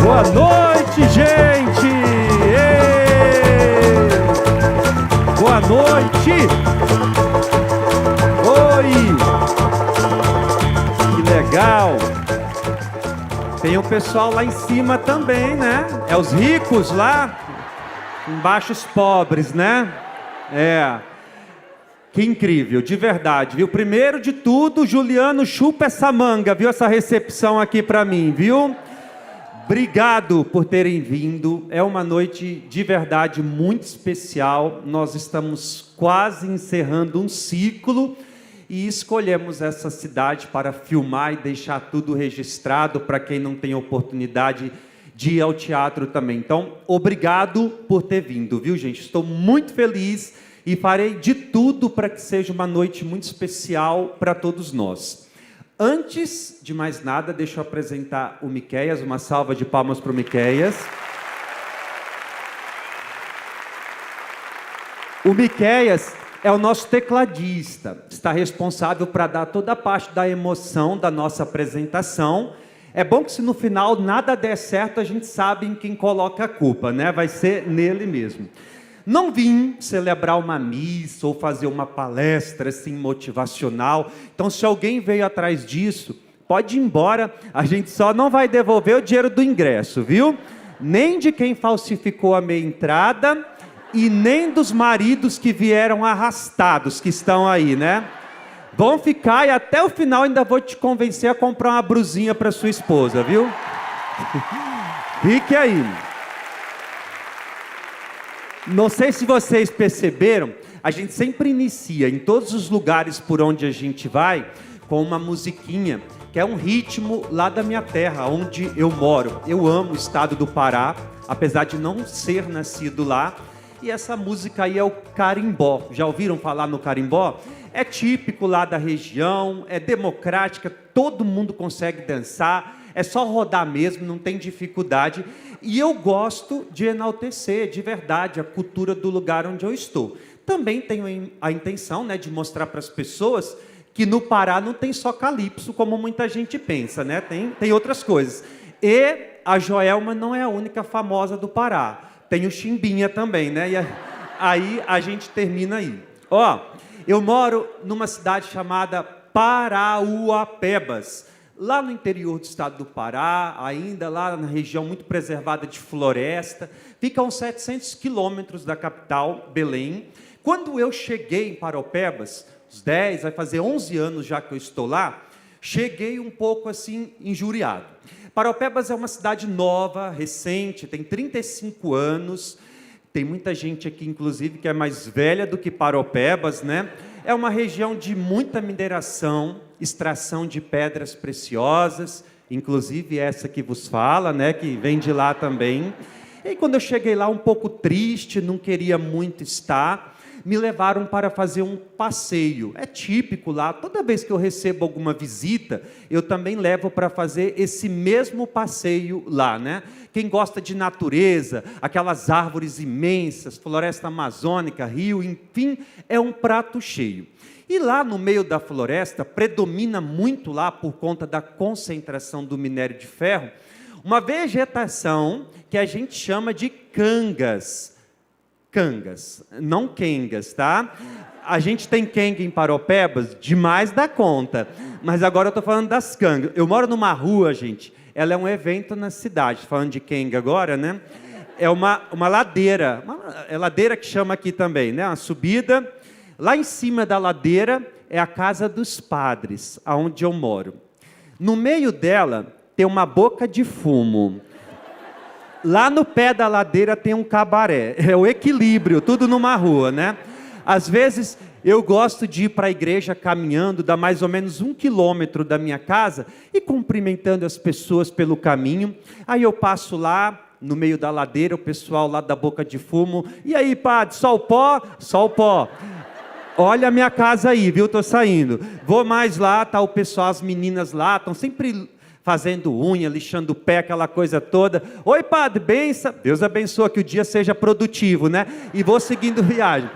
Boa noite, gente! Ei! Boa noite! Oi! Que legal! Tem o pessoal lá em cima também, né? É os ricos lá, embaixo os pobres, né? É. Que incrível, de verdade, viu? Primeiro de tudo, Juliano, chupa essa manga, viu? Essa recepção aqui pra mim, viu? Obrigado por terem vindo. É uma noite de verdade muito especial. Nós estamos quase encerrando um ciclo e escolhemos essa cidade para filmar e deixar tudo registrado para quem não tem oportunidade de ir ao teatro também. Então, obrigado por ter vindo, viu, gente? Estou muito feliz e farei de tudo para que seja uma noite muito especial para todos nós. Antes de mais nada, deixa eu apresentar o Miqueias, uma salva de palmas para o Miqueias. O Miqueias é o nosso tecladista, está responsável para dar toda a parte da emoção da nossa apresentação. É bom que se no final nada der certo, a gente sabe em quem coloca a culpa, né? Vai ser nele mesmo. Não vim celebrar uma missa ou fazer uma palestra assim motivacional. Então, se alguém veio atrás disso, pode ir embora. A gente só não vai devolver o dinheiro do ingresso, viu? Nem de quem falsificou a meia entrada e nem dos maridos que vieram arrastados, que estão aí, né? Vão ficar e até o final ainda vou te convencer a comprar uma brusinha para sua esposa, viu? Fique aí. Não sei se vocês perceberam, a gente sempre inicia em todos os lugares por onde a gente vai com uma musiquinha, que é um ritmo lá da minha terra, onde eu moro. Eu amo o estado do Pará, apesar de não ser nascido lá. E essa música aí é o carimbó. Já ouviram falar no carimbó? É típico lá da região, é democrática, todo mundo consegue dançar, é só rodar mesmo, não tem dificuldade. E eu gosto de enaltecer, de verdade, a cultura do lugar onde eu estou. Também tenho a intenção, né, de mostrar para as pessoas que no Pará não tem só calypso, como muita gente pensa, né? Tem outras coisas. E a Joelma não é a única famosa do Pará. Tem o Chimbinha também, né? E aí a gente termina aí. Ó, eu moro numa cidade chamada Parauapebas, lá no interior do estado do Pará, ainda lá na região muito preservada de floresta, fica a uns 700 quilômetros da capital, Belém. Quando eu cheguei em Parauapebas, uns 10, vai fazer 11 anos já que eu estou lá, cheguei um pouco assim injuriado. Parauapebas é uma cidade nova, recente, tem 35 anos, tem muita gente aqui, inclusive, que é mais velha do que Parauapebas, né? É uma região de muita mineração, extração de pedras preciosas, inclusive essa que vos fala, né? Que vem de lá também. E quando eu cheguei lá um pouco triste, não queria muito estar, me levaram para fazer um passeio. É típico lá, toda vez que eu recebo alguma visita, eu também levo para fazer esse mesmo passeio lá, né? Quem gosta de natureza, aquelas árvores imensas, floresta amazônica, rio, enfim, é um prato cheio. E lá no meio da floresta, predomina muito lá, por conta da concentração do minério de ferro, uma vegetação que a gente chama de cangas. Cangas, não quengas, tá? A gente tem quenga em Parauapebas, demais da conta. Mas agora eu estou falando das cangas. Eu moro numa rua, gente, ela é um evento na cidade, falando de quenga agora, né? É uma ladeira, é ladeira que chama aqui também, né? Uma subida. Lá em cima da ladeira é a casa dos padres, aonde eu moro. No meio dela tem uma boca de fumo. Lá no pé da ladeira tem um cabaré. É o equilíbrio, tudo numa rua, né? Às vezes eu gosto de ir para a igreja caminhando, dá mais ou menos 1 quilômetro da minha casa, e cumprimentando as pessoas pelo caminho. Aí eu passo lá, no meio da ladeira, o pessoal lá da boca de fumo. E aí, padre, só o pó? Só o pó. Olha a minha casa aí, viu? Estou saindo. Vou mais lá, tá o pessoal, as meninas lá, estão sempre fazendo unha, lixando o pé, aquela coisa toda. Oi, padre, benção. Deus abençoe, que o dia seja produtivo, né? E vou seguindo viagem.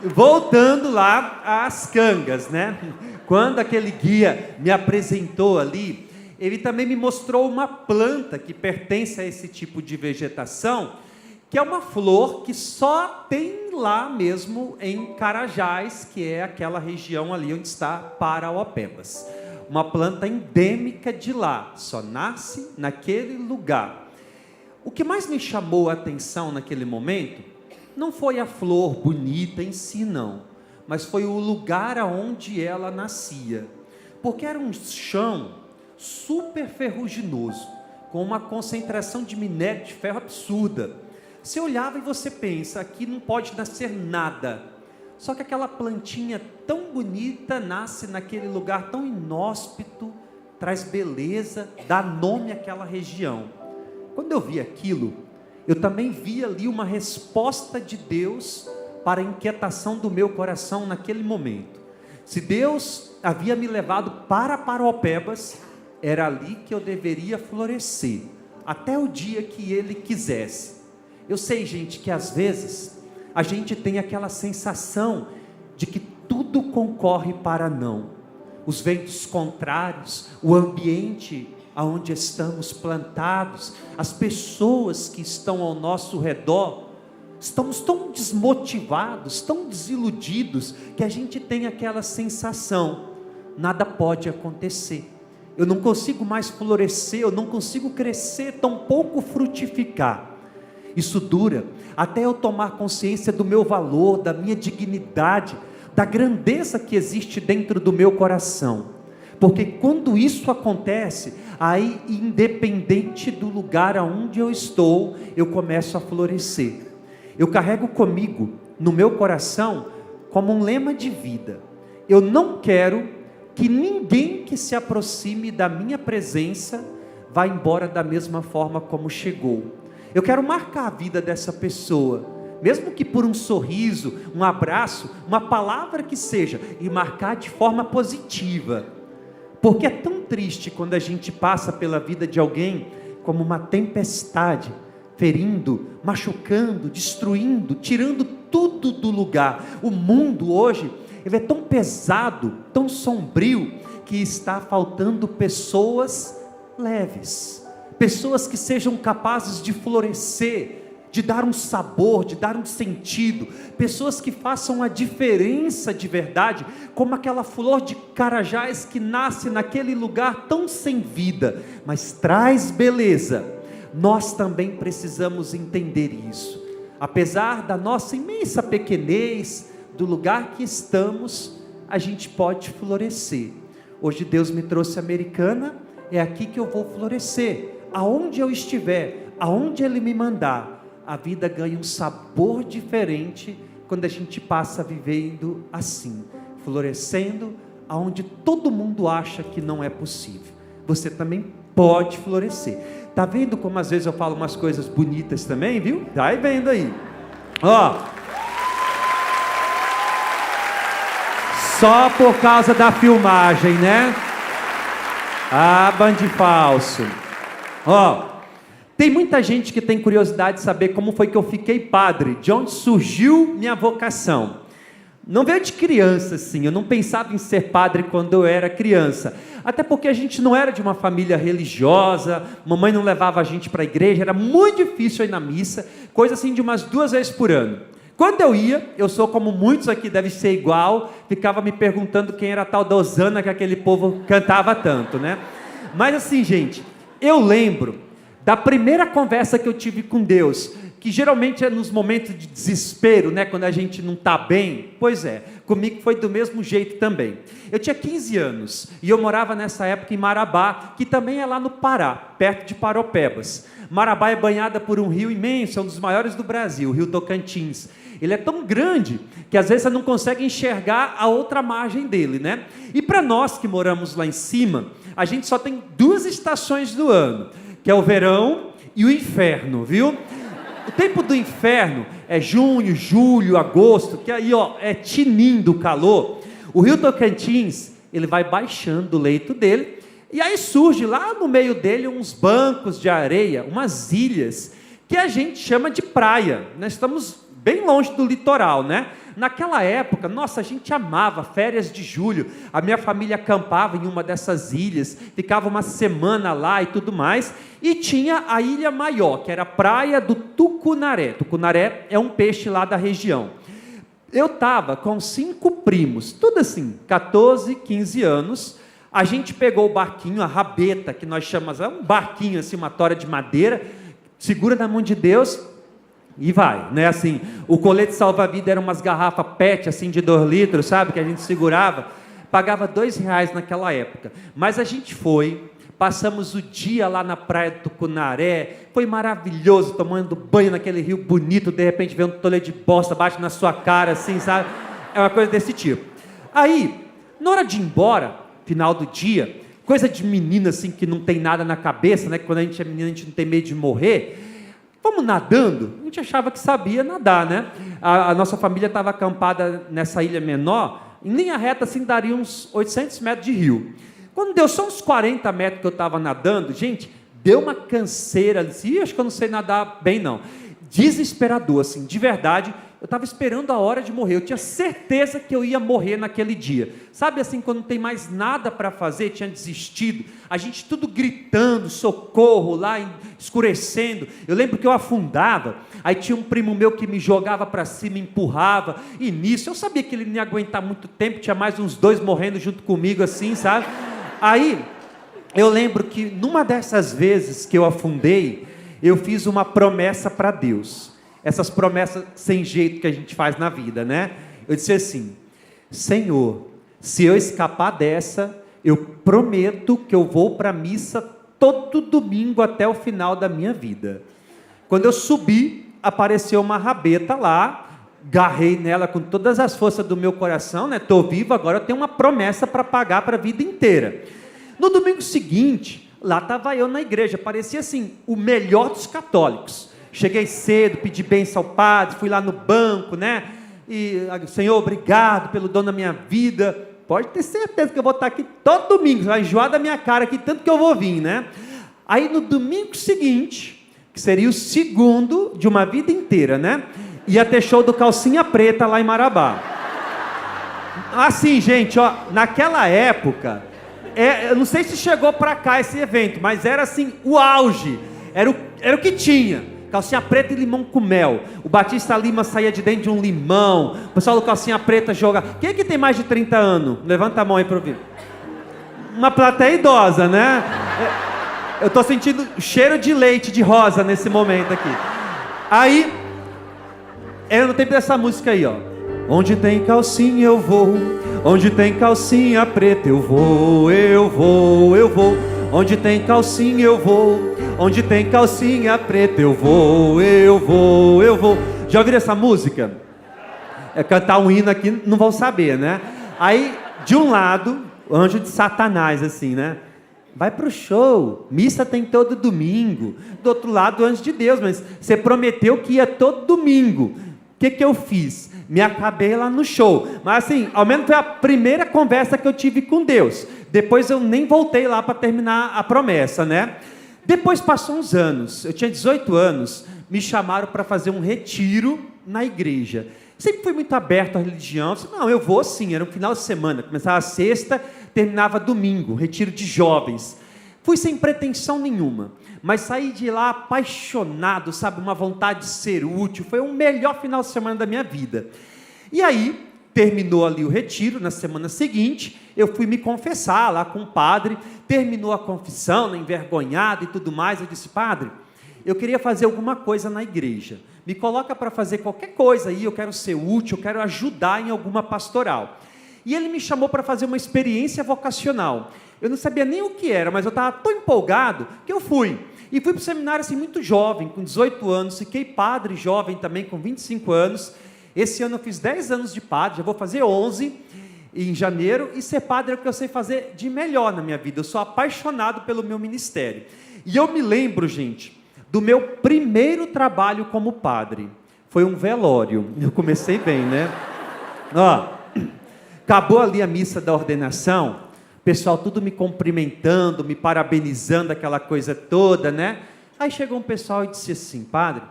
Voltando lá às cangas, né? Quando aquele guia me apresentou ali, ele também me mostrou uma planta que pertence a esse tipo de vegetação, que é uma flor que só tem lá mesmo em Carajás, que é aquela região ali onde está Parauapebas. Uma planta endêmica de lá, só nasce naquele lugar. O que mais me chamou a atenção naquele momento não foi a flor bonita em si, não, mas foi o lugar aonde ela nascia, porque era um chão super ferruginoso, com uma concentração de minério de ferro absurda. Você olhava e você pensa, aqui não pode nascer nada. Só que aquela plantinha tão bonita nasce naquele lugar tão inóspito, traz beleza, dá nome àquela região. Quando eu vi aquilo, eu também vi ali uma resposta de Deus para a inquietação do meu coração naquele momento. Se Deus havia me levado para Parauapebas, era ali que eu deveria florescer, até o dia que Ele quisesse. Eu sei, gente, que às vezes a gente tem aquela sensação de que tudo concorre para não. Os ventos contrários, o ambiente aonde estamos plantados, as pessoas que estão ao nosso redor, estamos tão desmotivados, tão desiludidos, que a gente tem aquela sensação, nada pode acontecer. Eu não consigo mais florescer, eu não consigo crescer, tampouco frutificar. Isso dura até eu tomar consciência do meu valor, da minha dignidade, da grandeza que existe dentro do meu coração. Porque quando isso acontece, aí independente do lugar aonde eu estou, eu começo a florescer. Eu carrego comigo, no meu coração, como um lema de vida: eu não quero que ninguém que se aproxime da minha presença vá embora da mesma forma como chegou. Eu quero marcar a vida dessa pessoa, mesmo que por um sorriso, um abraço, uma palavra que seja, e marcar de forma positiva, porque é tão triste quando a gente passa pela vida de alguém como uma tempestade, ferindo, machucando, destruindo, tirando tudo do lugar. O mundo hoje, ele é tão pesado, tão sombrio, que está faltando pessoas leves, pessoas que sejam capazes de florescer, de dar um sabor, de dar um sentido, pessoas que façam a diferença de verdade, como aquela flor de Carajás que nasce naquele lugar tão sem vida, mas traz beleza. Nós também precisamos entender isso, apesar da nossa imensa pequenez, do lugar que estamos, a gente pode florescer. Hoje Deus me trouxe a Americana, é aqui que eu vou florescer, aonde eu estiver, aonde Ele me mandar. A vida ganha um sabor diferente quando a gente passa vivendo assim, florescendo aonde todo mundo acha que não é possível. Você também pode florescer. Tá vendo como às vezes eu falo umas coisas bonitas também, viu? Vai vendo aí. Ó, só por causa da filmagem, né? Ah, bande falso. Ó, tem muita gente que tem curiosidade de saber como foi que eu fiquei padre, de onde surgiu minha vocação. Não veio de criança, assim, eu não pensava em ser padre quando eu era criança, até porque a gente não era de uma família religiosa, mamãe não levava a gente para a igreja, era muito difícil ir na missa, coisa assim de umas 2 vezes por ano. Quando eu ia, eu sou como muitos aqui, deve ser igual, ficava me perguntando quem era a tal da Osana que aquele povo cantava tanto, né? Mas assim, gente, eu lembro da primeira conversa que eu tive com Deus, que geralmente é nos momentos de desespero, né, quando a gente não está bem. Pois é, comigo foi do mesmo jeito também. Eu tinha 15 anos, e eu morava nessa época em Marabá, que também é lá no Pará, perto de Parauapebas. Marabá é banhada por um rio imenso, é um dos maiores do Brasil, o rio Tocantins. Ele é tão grande, que às vezes você não consegue enxergar a outra margem dele, né? E para nós que moramos lá em cima, a gente só tem 2 estações do ano, que é o verão e o inferno, viu? O tempo do inferno é junho, julho, agosto, que aí ó, é tinindo o calor. O rio Tocantins, ele vai baixando o leito dele, e aí surge lá no meio dele uns bancos de areia, umas ilhas, que a gente chama de praia. Nós estamos bem longe do litoral, né? Naquela época, nossa, a gente amava férias de julho. A minha família acampava em uma dessas ilhas, ficava uma semana lá e tudo mais. E tinha a Ilha Maior, que era a praia do tucunaré. Tucunaré é um peixe lá da região. Eu estava com 5 primos, tudo assim, 14, 15 anos. A gente pegou o barquinho, a rabeta, que nós chamamos, é um barquinho assim, uma tora de madeira, segura na mão de Deus e vai, né? Assim, o colete salva-vida eram umas garrafas PET, assim, de 2 litros, sabe? Que a gente segurava, pagava R$2 naquela época. Mas a gente foi, passamos o dia lá na praia do Tucunaré, foi maravilhoso, tomando banho naquele rio bonito, de repente vem um tolete de bosta, bate na sua cara, assim, sabe? É uma coisa desse tipo. Aí, na hora de ir embora, final do dia, coisa de menina assim que não tem nada na cabeça, né? Quando a gente é menina, a gente não tem medo de morrer. Vamos nadando? A gente achava que sabia nadar, né? A nossa família estava acampada nessa ilha menor, em linha reta assim daria uns 800 metros de rio. Quando deu só uns 40 metros que eu estava nadando, gente, deu uma canseira ali, acho que eu não sei nadar bem não. Desesperador, assim, de verdade. Eu estava esperando a hora de morrer, eu tinha certeza que eu ia morrer naquele dia. Sabe assim, quando não tem mais nada para fazer, tinha desistido, a gente tudo gritando, socorro, lá escurecendo. Eu lembro que eu afundava, aí tinha um primo meu que me jogava para cima, empurrava, e nisso, eu sabia que ele não ia aguentar muito tempo, tinha mais uns 2 morrendo junto comigo assim, sabe? Aí, eu lembro que numa dessas vezes que eu afundei, eu fiz uma promessa para Deus. Essas promessas sem jeito que a gente faz na vida, né? Eu disse assim: Senhor, se eu escapar dessa, eu prometo que eu vou para a missa todo domingo até o final da minha vida. Quando eu subi, apareceu uma rabeta lá, agarrei nela com todas as forças do meu coração, né? Estou vivo, agora eu tenho uma promessa para pagar para a vida inteira. No domingo seguinte, lá estava eu na igreja, parecia assim, o melhor dos católicos. Cheguei cedo, pedi bênção ao padre, fui lá no banco, né? E, Senhor, obrigado pelo dom da minha vida. Pode ter certeza que eu vou estar aqui todo domingo, vai enjoar da minha cara aqui, tanto que eu vou vir, né? Aí no domingo seguinte, que seria o segundo de uma vida inteira, né? Ia ter show do Calcinha Preta lá em Marabá. Assim, gente, ó, naquela época, eu não sei se chegou para cá esse evento, mas era assim, o auge, era o que tinha. Calcinha preta e limão com mel. O Batista Lima saía de dentro de um limão. O pessoal do Calcinha Preta joga. Quem é que tem mais de 30 anos? Levanta a mão aí para ouvir. Uma plateia idosa, né? Eu estou sentindo cheiro de leite de rosa nesse momento aqui. Aí, era no tempo dessa música aí, ó. Onde tem calcinha eu vou. Onde tem calcinha preta eu vou, eu vou, eu vou. Onde tem calcinha eu vou. Onde tem calcinha preta eu vou, eu vou, eu vou. Já ouviram essa música? É cantar um hino aqui, não vão saber, né? Aí, de um lado, o anjo de Satanás, assim, né? Vai pro show, missa tem todo domingo. Do outro lado, o anjo de Deus, mas você prometeu que ia todo domingo. O que eu fiz? Me acabei lá no show. Mas assim, ao menos foi a primeira conversa que eu tive com Deus. Depois eu nem voltei lá para terminar a promessa, né? Depois passou uns anos, eu tinha 18 anos, me chamaram para fazer um retiro na igreja. Sempre fui muito aberto à religião, disse, não, eu vou sim, era um final de semana, começava sexta, terminava domingo, retiro de jovens. Fui sem pretensão nenhuma, mas saí de lá apaixonado, sabe, uma vontade de ser útil, foi o melhor final de semana da minha vida. E aí, terminou ali o retiro, na semana seguinte, eu fui me confessar lá com o padre, terminou a confissão, envergonhado e tudo mais, eu disse, padre, eu queria fazer alguma coisa na igreja, me coloca para fazer qualquer coisa aí, eu quero ser útil, eu quero ajudar em alguma pastoral. E ele me chamou para fazer uma experiência vocacional, eu não sabia nem o que era, mas eu estava tão empolgado, que eu fui, e fui para o seminário assim, muito jovem, com 18 anos, fiquei padre jovem também, com 25 anos, esse ano eu fiz 10 anos de padre, já vou fazer 11 em janeiro, e ser padre é o que eu sei fazer de melhor na minha vida, eu sou apaixonado pelo meu ministério. E eu me lembro, gente, do meu primeiro trabalho como padre, foi um velório, eu comecei bem, né? Ó, acabou ali a missa da ordenação, o pessoal tudo me cumprimentando, me parabenizando, aquela coisa toda, né? Aí chegou um pessoal e disse assim, padre,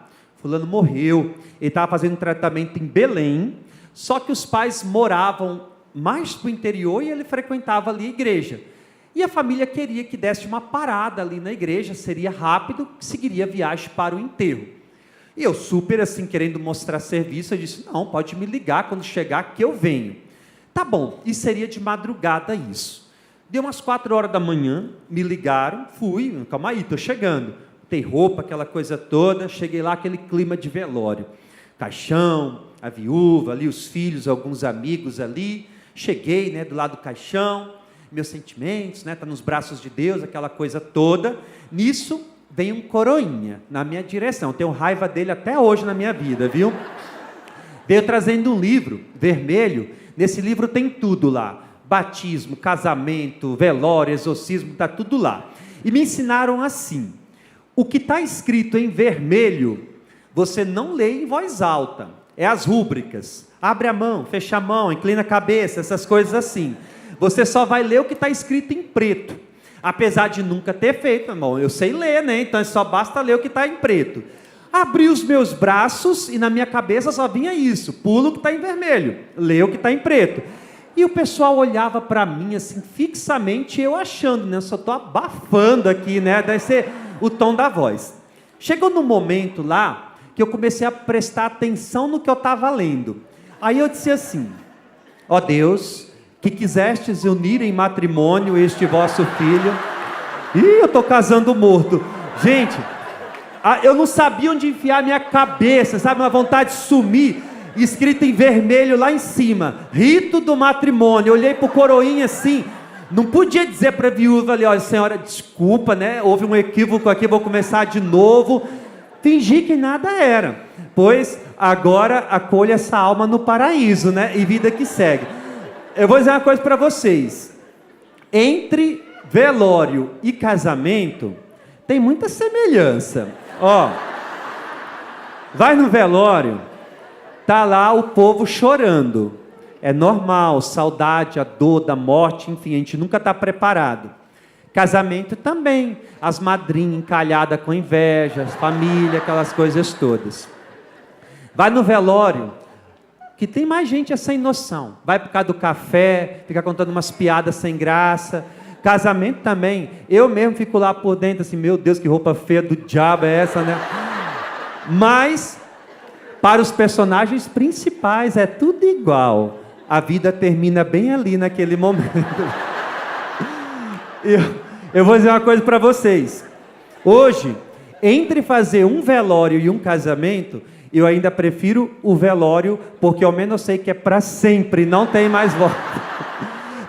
fulano morreu, ele estava fazendo tratamento em Belém, Só que os pais moravam mais para o interior e ele frequentava ali a igreja. E a família queria que desse uma parada ali na igreja, seria rápido, seguiria a viagem para o enterro. E eu super assim, querendo mostrar serviço, eu disse, não, pode me ligar quando chegar que eu venho. Tá bom, e seria de madrugada isso. Deu umas 4 horas da manhã, me ligaram, fui, calma aí, estou chegando. Tem roupa, aquela coisa toda, cheguei lá, aquele clima de velório. Caixão, a viúva ali, os filhos, alguns amigos ali. Cheguei, né, do lado do caixão, meus sentimentos, né, tá nos braços de Deus, aquela coisa toda. Nisso, vem um coroinha na minha direção. Tenho raiva dele até hoje na minha vida, viu? Veio trazendo um livro vermelho. Nesse livro tem tudo lá. Batismo, casamento, velório, exorcismo, está tudo lá. E me ensinaram assim, o que está escrito em vermelho, você não lê em voz alta, é as rúbricas, abre a mão, fecha a mão, inclina a cabeça, essas coisas assim. Você só vai ler o que está escrito em preto, apesar de nunca ter feito, irmão, eu sei ler, né? Então só basta ler o que está em preto. Abri os meus braços e na minha cabeça só vinha isso, pula o que está em vermelho, lê o que está em preto. E o pessoal olhava para mim assim, fixamente, eu achando, né? Eu só estou abafando aqui, né? Deve ser o tom da voz. Chegou num momento lá, que eu comecei a prestar atenção no que eu estava lendo. Aí eu disse assim, ó Deus, que quisestes unir em matrimônio este vosso filho. Ih, eu estou casando morto. Gente, eu não sabia onde enfiar minha cabeça, sabe? Uma vontade de sumir. Escrito em vermelho lá em cima, rito do matrimônio. Eu olhei para o coroinha assim, não podia dizer para a viúva ali, olha senhora, desculpa, né? Houve um equívoco aqui, vou começar de novo. Fingi que nada era, pois agora acolha essa alma no paraíso, né? E vida que segue. Eu vou dizer uma coisa para vocês, entre velório e casamento, tem muita semelhança. Ó, vai no velório, está lá o povo chorando, é normal, saudade, a dor da morte, enfim, a gente nunca está preparado. Casamento também, as madrinhas encalhadas com inveja, as famílias, aquelas coisas todas. Vai no velório, que tem mais gente sem noção, vai por causa do café, fica contando umas piadas sem graça. Casamento também, eu mesmo fico lá por dentro assim, meu Deus, que roupa feia do diabo é essa, né? Mas para os personagens principais é tudo igual. A vida termina bem ali naquele momento. Eu vou dizer uma coisa para vocês. Hoje, entre fazer um velório e um casamento, eu ainda prefiro o velório, porque ao menos eu sei que é para sempre, não tem mais volta.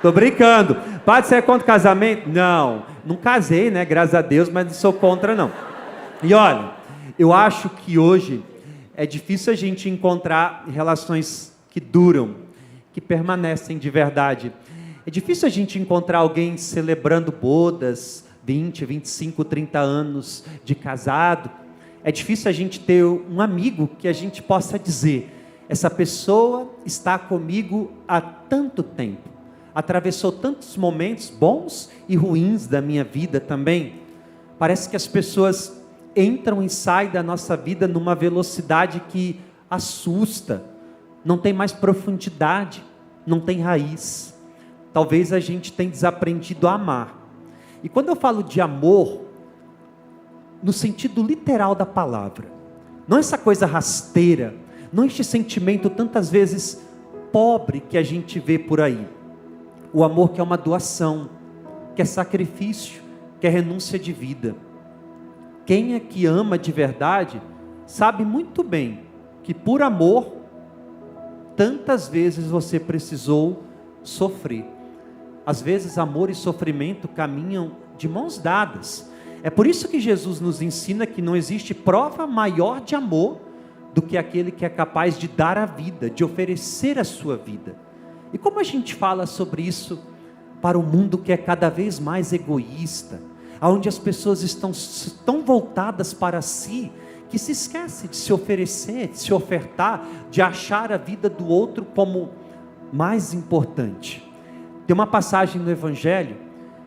Tô brincando. Padre, você é contra o casamento? Não casei, né? Graças a Deus, mas não sou contra, não. E olha, eu acho que hoje é difícil a gente encontrar relações que duram, que permanecem de verdade. É difícil a gente encontrar alguém celebrando bodas, 20, 25, 30 anos de casado. É difícil a gente ter um amigo que a gente possa dizer, essa pessoa está comigo há tanto tempo, atravessou tantos momentos bons e ruins da minha vida também. Parece que as pessoas entram e saem da nossa vida numa velocidade que assusta, não tem mais profundidade, não tem raiz. Talvez a gente tenha desaprendido a amar. E quando eu falo de amor, no sentido literal da palavra, não essa coisa rasteira, não este sentimento tantas vezes pobre que a gente vê por aí. O amor que é uma doação, que é sacrifício, que é renúncia de vida. Quem é que ama de verdade, sabe muito bem que por amor, tantas vezes você precisou sofrer. Às vezes amor e sofrimento caminham de mãos dadas. É por isso que Jesus nos ensina que não existe prova maior de amor do que aquele que é capaz de dar a vida, de oferecer a sua vida. E como a gente fala sobre isso para o mundo que é cada vez mais egoísta, onde as pessoas estão tão voltadas para si, que se esquece de se oferecer, de se ofertar, de achar a vida do outro como mais importante. Tem uma passagem no Evangelho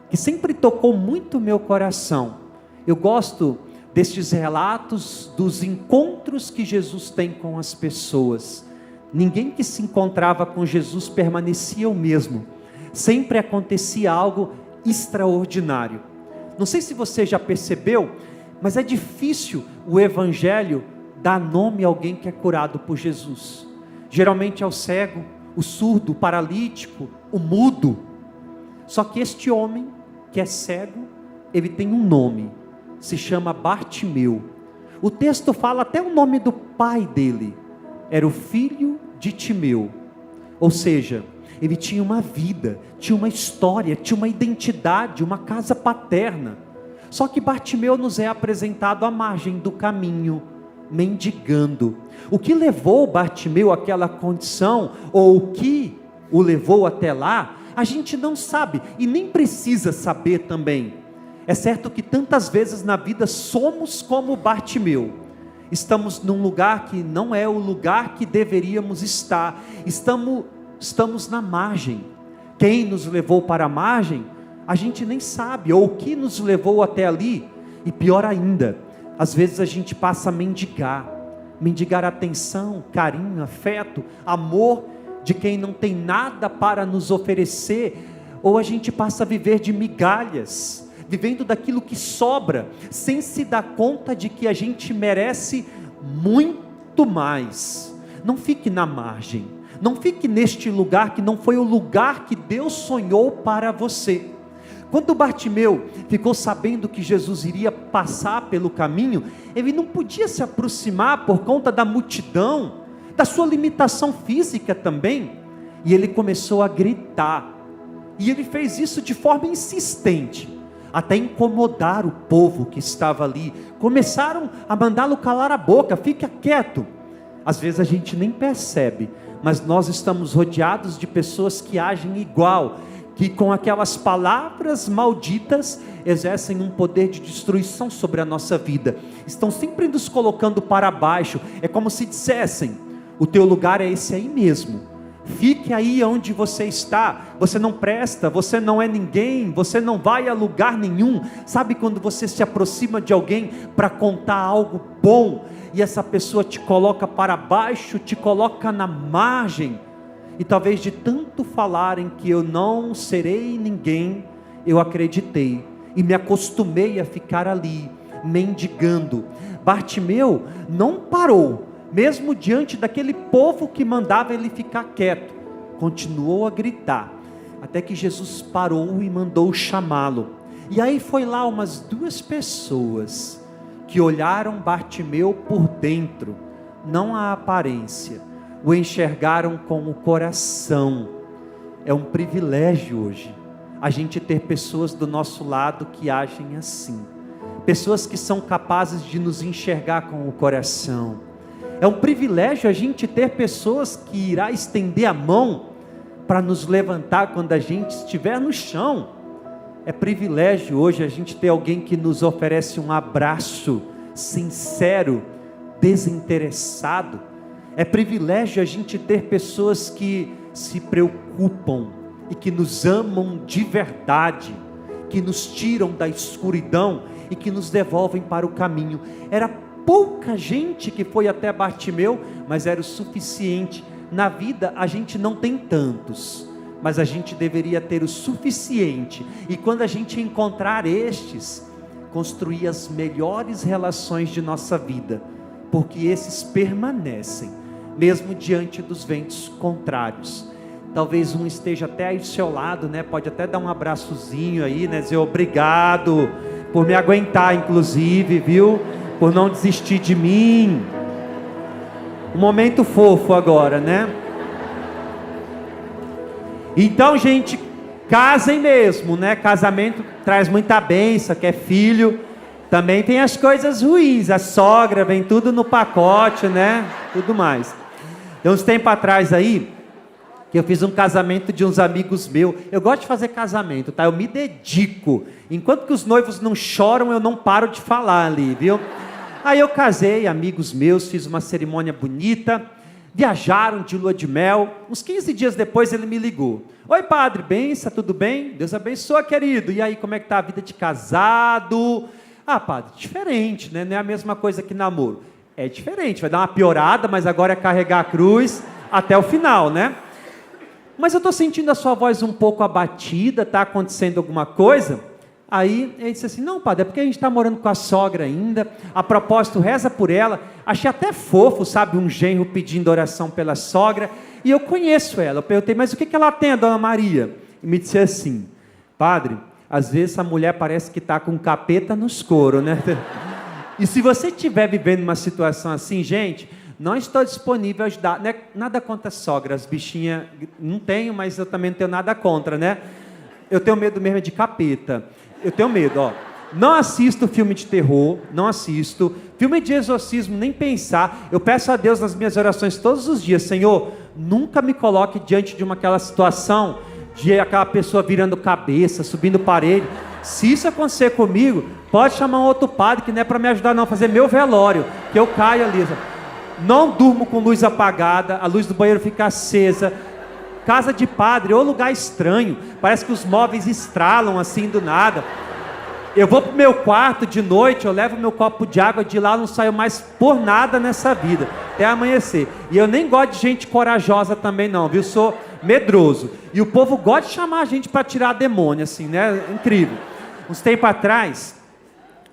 que sempre tocou muito o meu coração. Eu gosto destes relatos dos encontros que Jesus tem com as pessoas. Ninguém que se encontrava com Jesus permanecia o mesmo. Sempre acontecia algo extraordinário. Não sei se você já percebeu, mas é difícil o evangelho dar nome a alguém que é curado por Jesus. Geralmente é o cego, o surdo, o paralítico, o mudo. Só que este homem que é cego, ele tem um nome, se chama Bartimeu. O texto fala até o nome do pai dele, era o filho de Timeu. Ou seja, ele tinha uma vida, tinha uma história, tinha uma identidade, uma casa paterna. Só que Bartimeu nos é apresentado à margem do caminho, mendigando. O que levou Bartimeu àquela condição, ou o que o levou até lá, a gente não sabe, e nem precisa saber também. É certo que tantas vezes na vida somos como Bartimeu. Estamos num lugar que não é o lugar que deveríamos estar. Estamos na margem. Quem nos levou para a margem, a gente nem sabe, ou o que nos levou até ali. E pior ainda, às vezes a gente passa a mendigar atenção, carinho, afeto, amor de quem não tem nada para nos oferecer, ou a gente passa a viver de migalhas, vivendo daquilo que sobra, sem se dar conta de que a gente merece muito mais. Não fique na margem, não fique neste lugar que não foi o lugar que Deus sonhou para você. Quando Bartimeu ficou sabendo que Jesus iria passar pelo caminho, ele não podia se aproximar por conta da multidão, da sua limitação física também, e ele começou a gritar, e ele fez isso de forma insistente, até incomodar o povo que estava ali. Começaram a mandá-lo calar a boca, fica quieto. Às vezes a gente nem percebe, mas nós estamos rodeados de pessoas que agem igual, que com aquelas palavras malditas exercem um poder de destruição sobre a nossa vida, estão sempre nos colocando para baixo. É como se dissessem: o teu lugar é esse aí mesmo, fique aí onde você está, você não presta, você não é ninguém, você não vai a lugar nenhum. Sabe quando você se aproxima de alguém para contar algo bom, e essa pessoa te coloca para baixo, te coloca na margem, e talvez de tanto falarem que eu não serei ninguém, eu acreditei, e me acostumei a ficar ali, mendigando. Bartimeu não parou, mesmo diante daquele povo que mandava ele ficar quieto, continuou a gritar, até que Jesus parou e mandou chamá-lo. E aí foi lá umas 2 pessoas, que olharam Bartimeu por dentro, não a aparência, o enxergaram com o coração. É um privilégio hoje, a gente ter pessoas do nosso lado que agem assim, pessoas que são capazes de nos enxergar com o coração. É um privilégio a gente ter pessoas que irá estender a mão para nos levantar quando a gente estiver no chão. É privilégio hoje a gente ter alguém que nos oferece um abraço sincero, desinteressado. É privilégio a gente ter pessoas que se preocupam e que nos amam de verdade, que nos tiram da escuridão e que nos devolvem para o caminho. Era pouca gente que foi até Bartimeu, mas era o suficiente. Na vida a gente não tem tantos, mas a gente deveria ter o suficiente, e quando a gente encontrar estes, construir as melhores relações de nossa vida, porque esses permanecem, mesmo diante dos ventos contrários. Talvez um esteja até aí do seu lado, né? Pode até dar um abraçozinho aí, né? Dizer obrigado por me aguentar, inclusive, viu? Por não desistir de mim. Um momento fofo agora, né? Então, gente, casem mesmo, né? Casamento traz muita bênção, quer filho. Também tem as coisas ruins, a sogra, vem tudo no pacote, né? Tudo mais. Tem uns tempos atrás aí, que eu fiz um casamento de uns amigos meus. Eu gosto de fazer casamento, tá? Eu me dedico. Enquanto que os noivos não choram, eu não paro de falar ali, viu? Aí eu casei, amigos meus, fiz uma cerimônia bonita, viajaram de lua de mel. Uns 15 dias depois ele me ligou: oi padre, benção, tudo bem? Deus abençoe, querido. E aí, como é que tá a vida de casado? Ah padre, diferente, né? Não é a mesma coisa que namoro. É diferente, vai dar uma piorada, mas agora é carregar a cruz. até o final, né? Mas eu estou sentindo a sua voz um pouco abatida, está acontecendo alguma coisa? Aí ele disse assim, não, padre, é porque a gente está morando com a sogra ainda, a propósito, reza por ela. Achei até fofo, sabe, um genro pedindo oração pela sogra, e eu conheço ela. Eu perguntei, mas o que ela tem, a dona Maria? E me disse assim, padre, às vezes a mulher parece que está com capeta nos coros, né? E se você estiver vivendo uma situação assim, gente, não estou disponível a ajudar, né? Nada contra a sogra, as bichinhas, não tenho, mas eu também não tenho nada contra, né? Eu tenho medo mesmo de capeta, eu tenho medo, ó. Não assisto filme de terror, não assisto, filme de exorcismo, nem pensar. Eu peço a Deus nas minhas orações todos os dias, Senhor, nunca me coloque diante de aquela situação, de aquela pessoa virando cabeça, subindo parede. Se isso acontecer comigo, pode chamar um outro padre, que não é para me ajudar não, fazer meu velório, que eu caio ali. Não durmo com luz apagada, a luz do banheiro fica acesa. Casa de padre, ou lugar estranho, parece que os móveis estralam assim do nada. Eu vou pro meu quarto de noite, eu levo meu copo de água, de lá não saio mais por nada nessa vida, até amanhecer. E eu nem gosto de gente corajosa também não, viu? Sou medroso. E o povo gosta de chamar a gente para tirar demônio, assim, né? Incrível. Uns tempos atrás,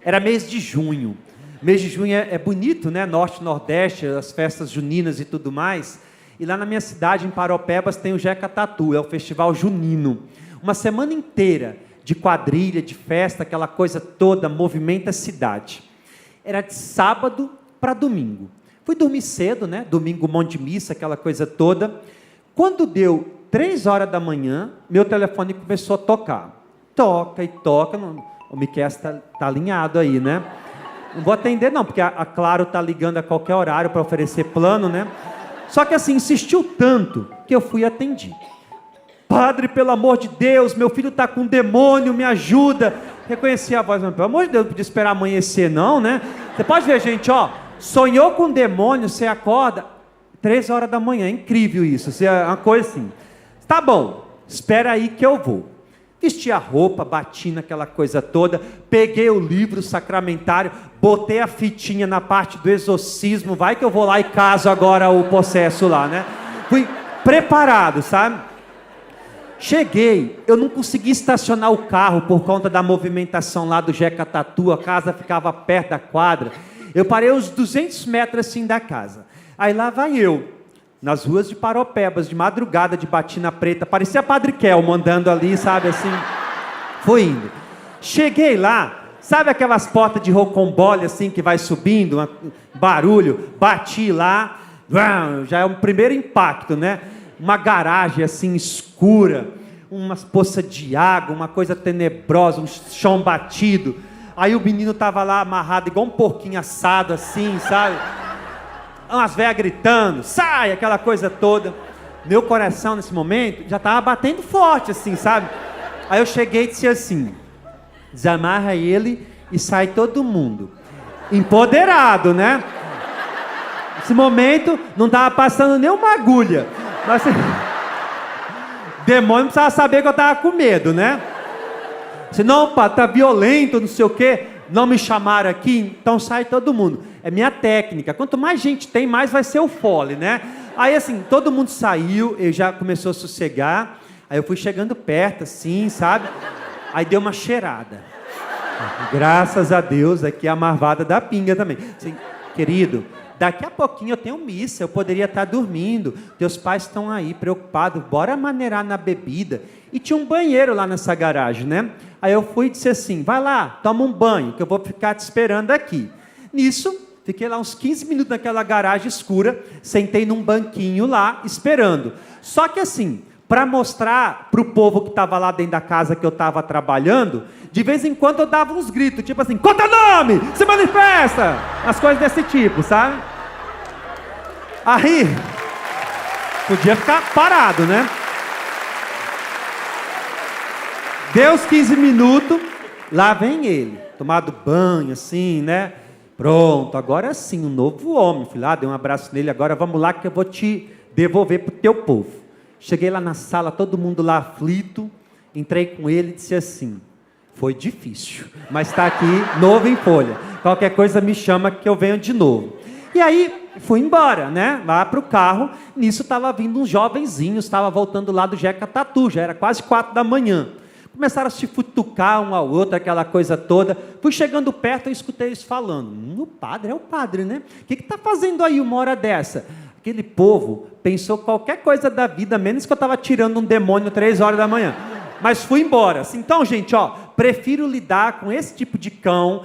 era mês de junho. Mês de junho é bonito, né? Norte, Nordeste, as festas juninas e tudo mais. E lá na minha cidade, em Paropebas, tem o Jeca Tatu, é o festival junino. Uma semana inteira de quadrilha, de festa, aquela coisa toda, movimenta a cidade. Era de sábado para domingo. Fui dormir cedo, né? Domingo, monte de missa, aquela coisa toda. Quando deu 3 horas da manhã, meu telefone começou a tocar. Toca e toca. O Miquel está alinhado aí, né? Não vou atender não, porque a Claro está ligando a qualquer horário para oferecer plano, né? Só que assim, insistiu tanto que eu fui atendido. Padre, pelo amor de Deus, meu filho está com um demônio, me ajuda. Reconheci a voz, mas pelo amor de Deus, não podia esperar amanhecer não, né? Você pode ver, gente, ó, sonhou com um demônio, você acorda 3 horas da manhã, é incrível isso, é uma coisa assim. Tá bom, espera aí que eu vou. Vesti a roupa, bati naquela coisa toda, peguei o livro sacramentário, botei a fitinha na parte do exorcismo, vai que eu vou lá e caso agora o possesso lá, né? Fui preparado, sabe? Cheguei, eu não consegui estacionar o carro por conta da movimentação lá do Jeca Tatu, a casa ficava perto da quadra. Eu parei uns 200 metros assim da casa. Aí lá vai eu, nas ruas de Paropebas, de madrugada, de batina preta, parecia Padre Kelmo andando ali, sabe assim. Fui indo. Cheguei lá, sabe aquelas portas de rocambole assim que vai subindo, barulho, bati lá, já é o primeiro impacto, né? Uma garagem assim escura, umas poças de água, uma coisa tenebrosa, um chão batido. Aí o menino estava lá amarrado igual um porquinho assado assim, sabe? Umas velhas gritando, sai, aquela coisa toda. Meu coração nesse momento já estava batendo forte assim, sabe? Aí eu cheguei e disse assim, desamarra ele e sai todo mundo. Empoderado, né? Nesse momento não estava passando nenhuma agulha. Mas demônio precisava saber que eu estava com medo, né? Se não, pá, tá violento, não sei o quê. Não me chamaram aqui, então sai todo mundo. É minha técnica. Quanto mais gente tem, mais vai ser o fole, né? Aí assim, todo mundo saiu, eu já começou a sossegar. Aí eu fui chegando perto, assim, sabe? Aí deu uma cheirada. Graças a Deus, aqui é a marvada da pinga também. Assim, querido, daqui a pouquinho eu tenho missa, eu poderia estar dormindo, teus pais estão aí preocupados, bora maneirar na bebida. E tinha um banheiro lá nessa garagem, né? Aí eu fui e disse assim, vai lá, toma um banho, que eu vou ficar te esperando aqui. Nisso, fiquei lá uns 15 minutos naquela garagem escura, sentei num banquinho lá, esperando. Só que assim, para mostrar para o povo que estava lá dentro da casa que eu estava trabalhando, de vez em quando eu dava uns gritos, tipo assim, conta nome, se manifesta, as coisas desse tipo, sabe? Aí, podia ficar parado, né? Deu uns 15 minutos, lá vem ele, tomado banho, assim, né? Pronto, agora sim, um novo homem, fui lá, dei um abraço nele, agora vamos lá que eu vou te devolver para o teu povo. Cheguei lá na sala, todo mundo lá aflito, entrei com ele e disse assim, foi difícil, mas está aqui, novo em folha. Qualquer coisa me chama que eu venho de novo. E aí, Fui embora, né? Lá para o carro. Nisso estava vindo uns jovenzinhos, estava voltando lá do Jeca Tatu, já era quase 4 da manhã. Começaram a se futucar um ao outro, aquela coisa toda. Fui chegando perto e escutei eles falando. O padre é o padre, né? O que está fazendo aí uma hora dessa? Aquele povo pensou qualquer coisa da vida, menos que eu estava tirando um demônio 3 horas da manhã. Mas fui embora. Então, gente, prefiro lidar com esse tipo de cão,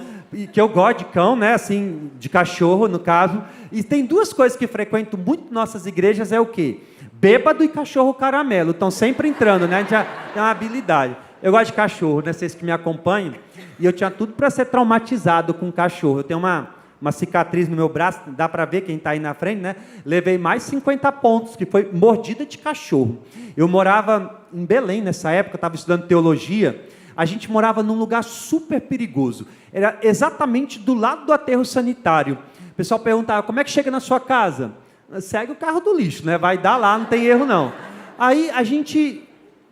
que eu gosto de cão, né? Assim, de cachorro, no caso. E tem 2 coisas que frequento muito em nossas igrejas, é o quê? Bêbado e cachorro caramelo. Estão sempre entrando, né? A gente já tem uma habilidade. Eu gosto de cachorro, né? Vocês que me acompanham. E eu tinha tudo para ser traumatizado com cachorro. Eu tenho uma cicatriz no meu braço, dá para ver quem está aí na frente, né? Levei mais 50 pontos, que foi mordida de cachorro. Eu morava em Belém nessa época, estava estudando teologia. A gente morava num lugar super perigoso. Era exatamente do lado do aterro sanitário. O pessoal perguntava, como é que chega na sua casa? Segue o carro do lixo, né? Vai dar lá, não tem erro não. Aí a gente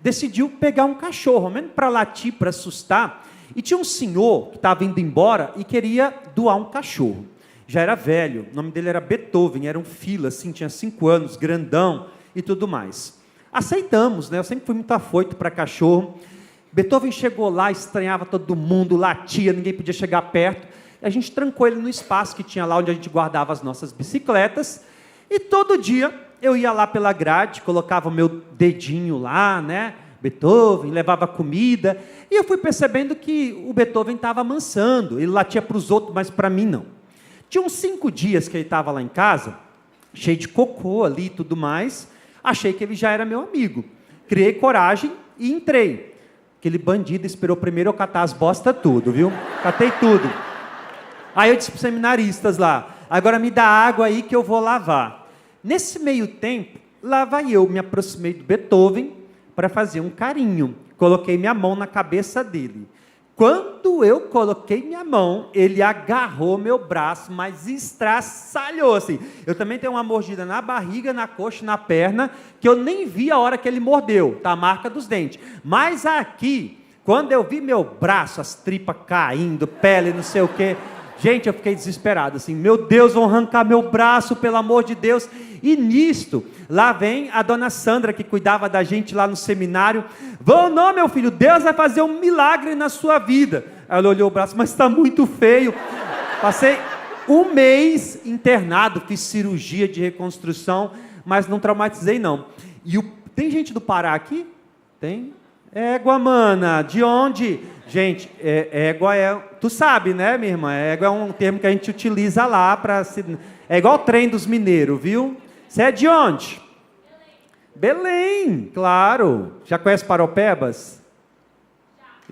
decidiu pegar um cachorro, menos para latir, para assustar. E tinha um senhor que estava indo embora e queria doar um cachorro. Já era velho, o nome dele era Beethoven, era um fila, assim, tinha 5 anos, grandão e tudo mais. Aceitamos, né? Eu sempre fui muito afoito para cachorro. Beethoven chegou lá, estranhava todo mundo, latia, ninguém podia chegar perto. A gente trancou ele no espaço que tinha lá onde a gente guardava as nossas bicicletas. E todo dia eu ia lá pela grade, colocava o meu dedinho lá, né? Beethoven, levava comida. E eu fui percebendo que o Beethoven estava amansando. Ele latia para os outros, mas para mim não. Tinha uns 5 dias que ele estava lá em casa, cheio de cocô ali e tudo mais. Achei que ele já era meu amigo. Criei coragem e entrei. Aquele bandido esperou primeiro eu catar as bostas tudo, viu? Catei tudo. Aí eu disse para os seminaristas lá, agora me dá água aí que eu vou lavar. Nesse meio tempo, lá vai eu, me aproximei do Beethoven para fazer um carinho. Coloquei minha mão na cabeça dele. Quando eu coloquei minha mão, ele agarrou meu braço, mas estraçalhou assim. Eu também tenho uma mordida na barriga, na coxa, na perna, que eu nem vi a hora que ele mordeu, tá a marca dos dentes. Mas aqui, quando eu vi meu braço, as tripas caindo, pele, não sei o quê, gente, eu fiquei desesperado, assim, meu Deus, vão arrancar meu braço, pelo amor de Deus. E nisto, lá vem a dona Sandra, que cuidava da gente lá no seminário. Vão não, meu filho, Deus vai fazer um milagre na sua vida. Aí ela olhou o braço, mas está muito feio. Passei 1 mês internado, fiz cirurgia de reconstrução, mas não traumatizei não. E tem gente do Pará aqui? Tem? Égua, mana, de onde? Gente, égua é... Tu sabe, né, minha irmã? Égua é um termo que a gente utiliza lá para... É igual o trem dos mineiros, viu? Você é de onde? Belém, claro. Já conhece Paropebas?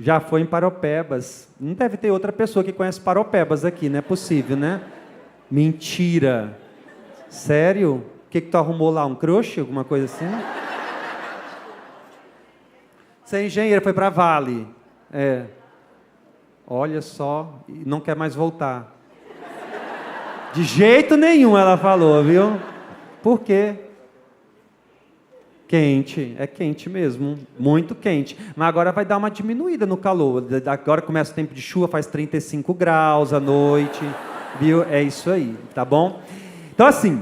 Já foi em Paropebas. Não deve ter outra pessoa que conhece Paropebas aqui, não é possível, né? Mentira. Sério? O que tu arrumou lá? Um crush? Alguma coisa assim? Você é engenheiro, foi para Vale. É. Olha só, não quer mais voltar. De jeito nenhum, ela falou, viu? Por quê? Quente, é quente mesmo, muito quente. Mas agora vai dar uma diminuída no calor. Agora começa o tempo de chuva, faz 35 graus à noite, viu? É isso aí, tá bom? Então assim,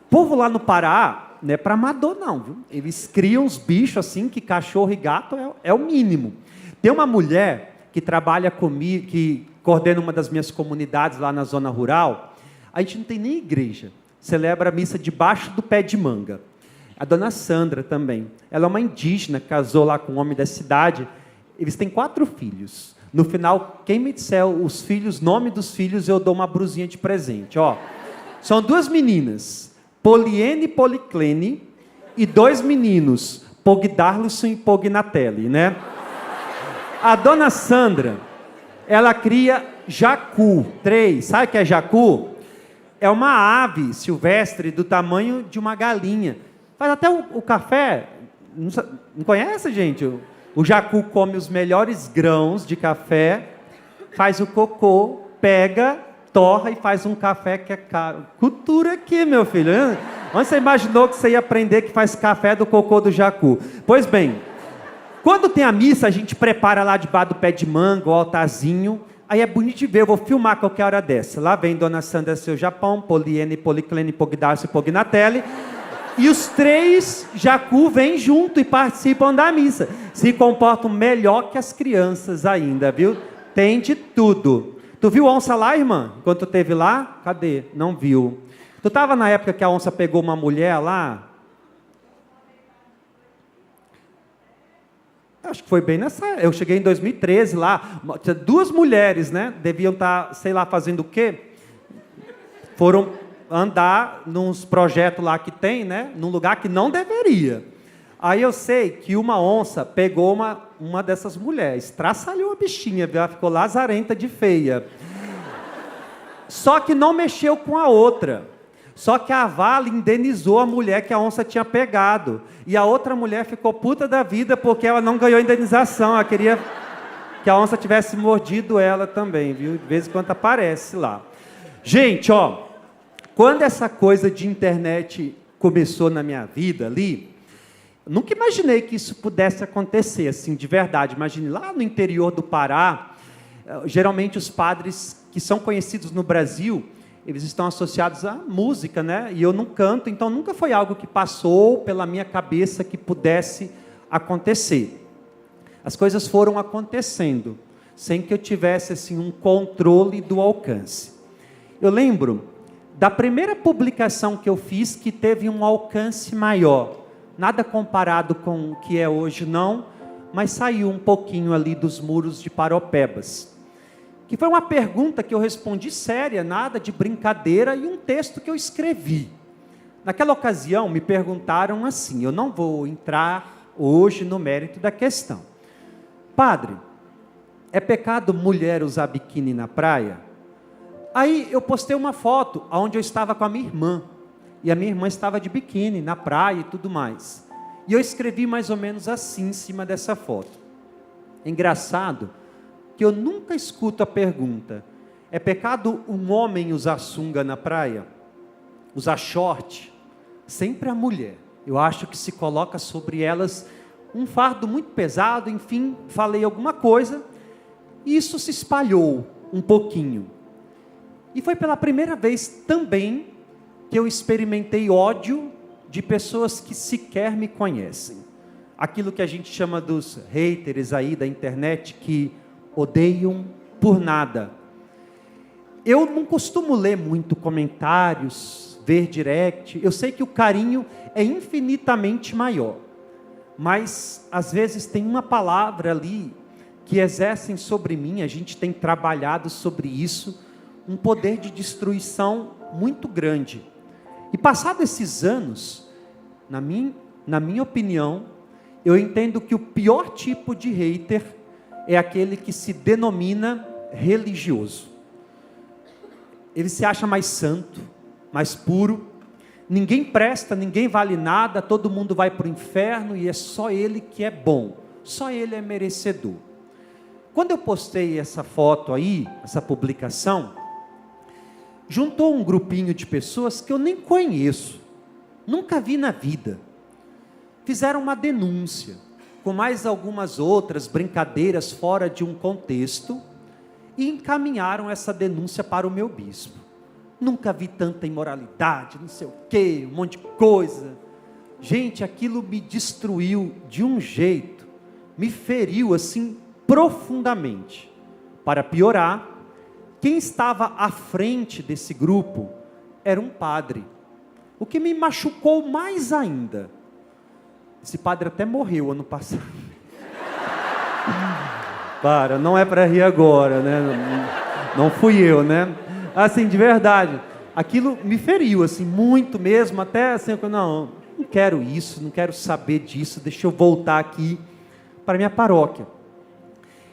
o povo lá no Pará, não é para amador não, viu? Eles criam uns bichos assim, que cachorro e gato é o mínimo. Tem uma mulher que trabalha comigo, que coordena uma das minhas comunidades lá na zona rural. A gente não tem nem igreja. Celebra a missa debaixo do pé de manga. A dona Sandra também. Ela é uma indígena, casou lá com um homem da cidade. Eles têm 4 filhos. No final, quem me disser os filhos, nome dos filhos, eu dou uma brusinha de presente. Ó, são 2 meninas, Poliene e Policlene, e 2 meninos, Pogdarlisson e Pognatelli, né? A dona Sandra, ela cria jacu, 3. Sabe o que é jacu? É uma ave silvestre do tamanho de uma galinha. Faz até o café. Não conhece, gente? O jacu come os melhores grãos de café, faz o cocô, pega, torra e faz um café que é caro. Cultura aqui, meu filho. Onde você imaginou que você ia aprender que faz café do cocô do jacu? Pois bem, quando tem a missa, a gente prepara lá debaixo do pé de manga, o altarzinho. Aí é bonito de ver, eu vou filmar qualquer hora dessa. Lá vem Dona Sandra Seu Japão, Poliene, Policlene, Pogdácio e Pognatelli. E os 3 jacu vêm junto e participam da missa. Se comportam melhor que as crianças ainda, viu? Tem de tudo. Tu viu a onça lá, irmã? Quando tu esteve lá? Cadê? Não viu. Tu estava na época que a onça pegou uma mulher lá? Acho que foi bem nessa... Eu cheguei em 2013 lá. 2 mulheres, né? Deviam estar, sei lá, fazendo o quê? Foram andar nos projetos lá que tem, né? Num lugar que não deveria. Aí eu sei que uma onça pegou uma dessas mulheres, traçalhou a bichinha, ela ficou lazarenta de feia. Só que não mexeu com a outra. Só que a vala indenizou a mulher que a onça tinha pegado. E a outra mulher ficou puta da vida porque ela não ganhou indenização. Ela queria que a onça tivesse mordido ela também, viu? De vez em quando aparece lá. Gente, ó, quando essa coisa de internet começou na minha vida ali, nunca imaginei que isso pudesse acontecer, assim, de verdade. Imagine, lá no interior do Pará, geralmente os padres que são conhecidos no Brasil, eles estão associados à música, né? E eu não canto, então nunca foi algo que passou pela minha cabeça que pudesse acontecer. As coisas foram acontecendo, sem que eu tivesse, assim, um controle do alcance. Eu lembro da primeira publicação que eu fiz, que teve um alcance maior. Nada comparado com o que é hoje, não, mas saiu um pouquinho ali dos muros de Paropebas. Que foi uma pergunta que eu respondi séria, nada de brincadeira, e um texto que eu escrevi. Naquela ocasião, me perguntaram assim, eu não vou entrar hoje no mérito da questão. Padre, é pecado mulher usar biquíni na praia? Aí eu postei uma foto onde eu estava com a minha irmã. E a minha irmã estava de biquíni na praia e tudo mais. E eu escrevi mais ou menos assim em cima dessa foto. Engraçado que eu nunca escuto a pergunta: é pecado um homem usar sunga na praia? Usar short? Sempre a mulher. Eu acho que se coloca sobre elas um fardo muito pesado. Enfim, falei alguma coisa e isso se espalhou um pouquinho. E foi pela primeira vez também que eu experimentei ódio de pessoas que sequer me conhecem. Aquilo que a gente chama dos haters aí da internet, que odeiam por nada. Eu não costumo ler muito comentários, ver direct. Eu sei que o carinho é infinitamente maior. Mas, às vezes, tem uma palavra ali que exercem sobre mim, a gente tem trabalhado sobre isso, um poder de destruição muito grande. E passados esses anos, na minha opinião, eu entendo que o pior tipo de hater é aquele que se denomina religioso. Ele se acha mais santo, mais puro, ninguém presta, ninguém vale nada, todo mundo vai para o inferno e é só ele que é bom, só ele é merecedor. Quando eu postei essa foto aí, essa publicação, juntou um grupinho de pessoas que eu nem conheço, nunca vi na vida. Fizeram uma denúncia, com mais algumas outras brincadeiras fora de um contexto, e encaminharam essa denúncia para o meu bispo. Nunca vi tanta imoralidade, não sei o quê, um monte de coisa. Gente, aquilo me destruiu de um jeito, me feriu assim profundamente. Para piorar, quem estava à frente desse grupo era um padre, o que me machucou mais ainda. Esse padre até morreu ano passado. Para, não é para rir agora, né? Não fui eu, né? Assim, de verdade, aquilo me feriu, assim, muito mesmo, até assim, não quero isso, não quero saber disso, deixa eu voltar aqui para a minha paróquia.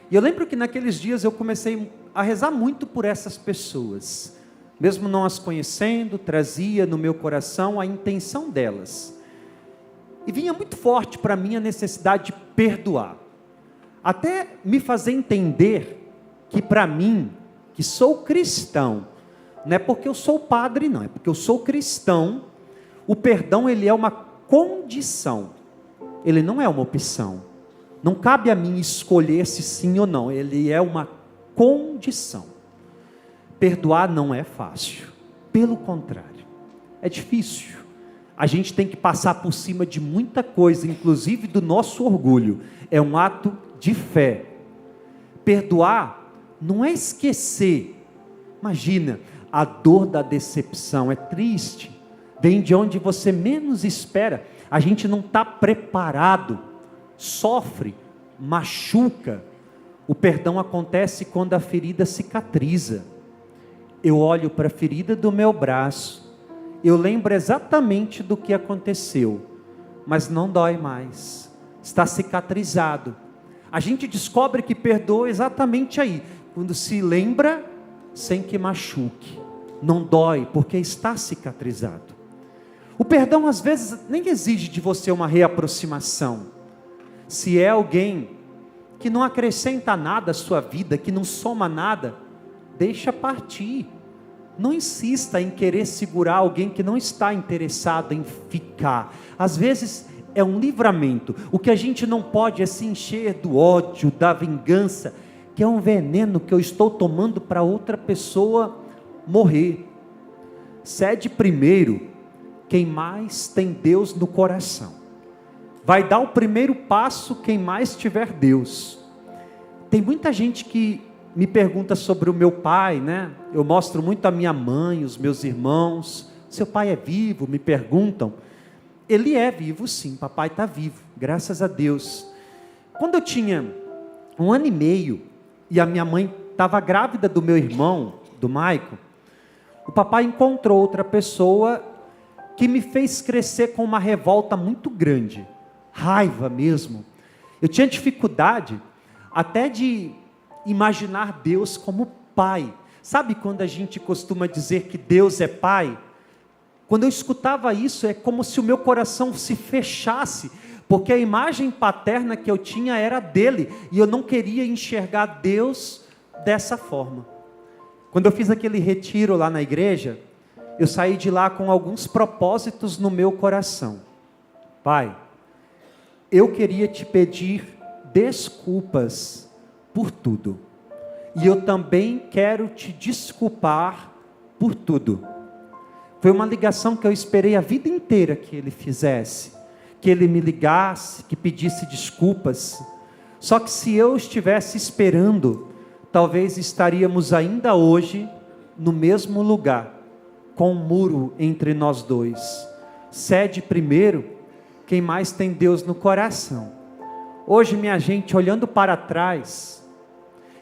E eu lembro que naqueles dias eu comecei a rezar muito por essas pessoas, mesmo não as conhecendo, trazia no meu coração a intenção delas. E vinha muito forte para mim a necessidade de perdoar. Até me fazer entender que para mim, que sou cristão, não é porque eu sou padre não, é porque eu sou cristão, o perdão ele é uma condição, ele não é uma opção. Não cabe a mim escolher se sim ou não, ele é uma condição. Perdoar não é fácil, pelo contrário, é difícil. A gente tem que passar por cima de muita coisa, inclusive do nosso orgulho. É um ato de fé. Perdoar não é esquecer. Imagina, a dor da decepção é triste, vem de onde você menos espera. A gente não está preparado, sofre, machuca. O perdão acontece quando a ferida cicatriza. Eu olho para a ferida do meu braço, eu lembro exatamente do que aconteceu, mas não dói mais, está cicatrizado. A gente descobre que perdoa exatamente aí, quando se lembra sem que machuque, não dói, porque está cicatrizado. O perdão às vezes nem exige de você uma reaproximação. Se é alguém que não acrescenta nada à sua vida, que não soma nada, deixa partir. Não insista em querer segurar alguém que não está interessado em ficar. Às vezes é um livramento. O que a gente não pode é se encher do ódio, da vingança, que é um veneno que eu estou tomando para outra pessoa morrer. Cede primeiro quem mais tem Deus no coração. Vai dar o primeiro passo quem mais tiver Deus. Tem muita gente que me pergunta sobre o meu pai, né? Eu mostro muito a minha mãe, os meus irmãos. Seu pai é vivo? Me perguntam. Ele é vivo sim, papai está vivo, graças a Deus. Quando eu tinha 1 ano e meio, e a minha mãe estava grávida do meu irmão, do Maico, o papai encontrou outra pessoa que me fez crescer com uma revolta muito grande, raiva mesmo. Eu tinha dificuldade até de imaginar Deus como pai. Sabe quando a gente costuma dizer que Deus é pai? Quando eu escutava isso, é como se o meu coração se fechasse, porque a imagem paterna que eu tinha era dele, e eu não queria enxergar Deus dessa forma. Quando eu fiz aquele retiro lá na igreja, eu saí de lá com alguns propósitos no meu coração. Pai, eu queria te pedir desculpas por tudo, e eu também quero te desculpar por tudo. Foi uma ligação que eu esperei a vida inteira que ele fizesse, que ele me ligasse, que pedisse desculpas. Só que se eu estivesse esperando, talvez estaríamos ainda hoje no mesmo lugar, com um muro entre nós dois. Cede primeiro quem mais tem Deus no coração. Hoje, minha gente, olhando para trás,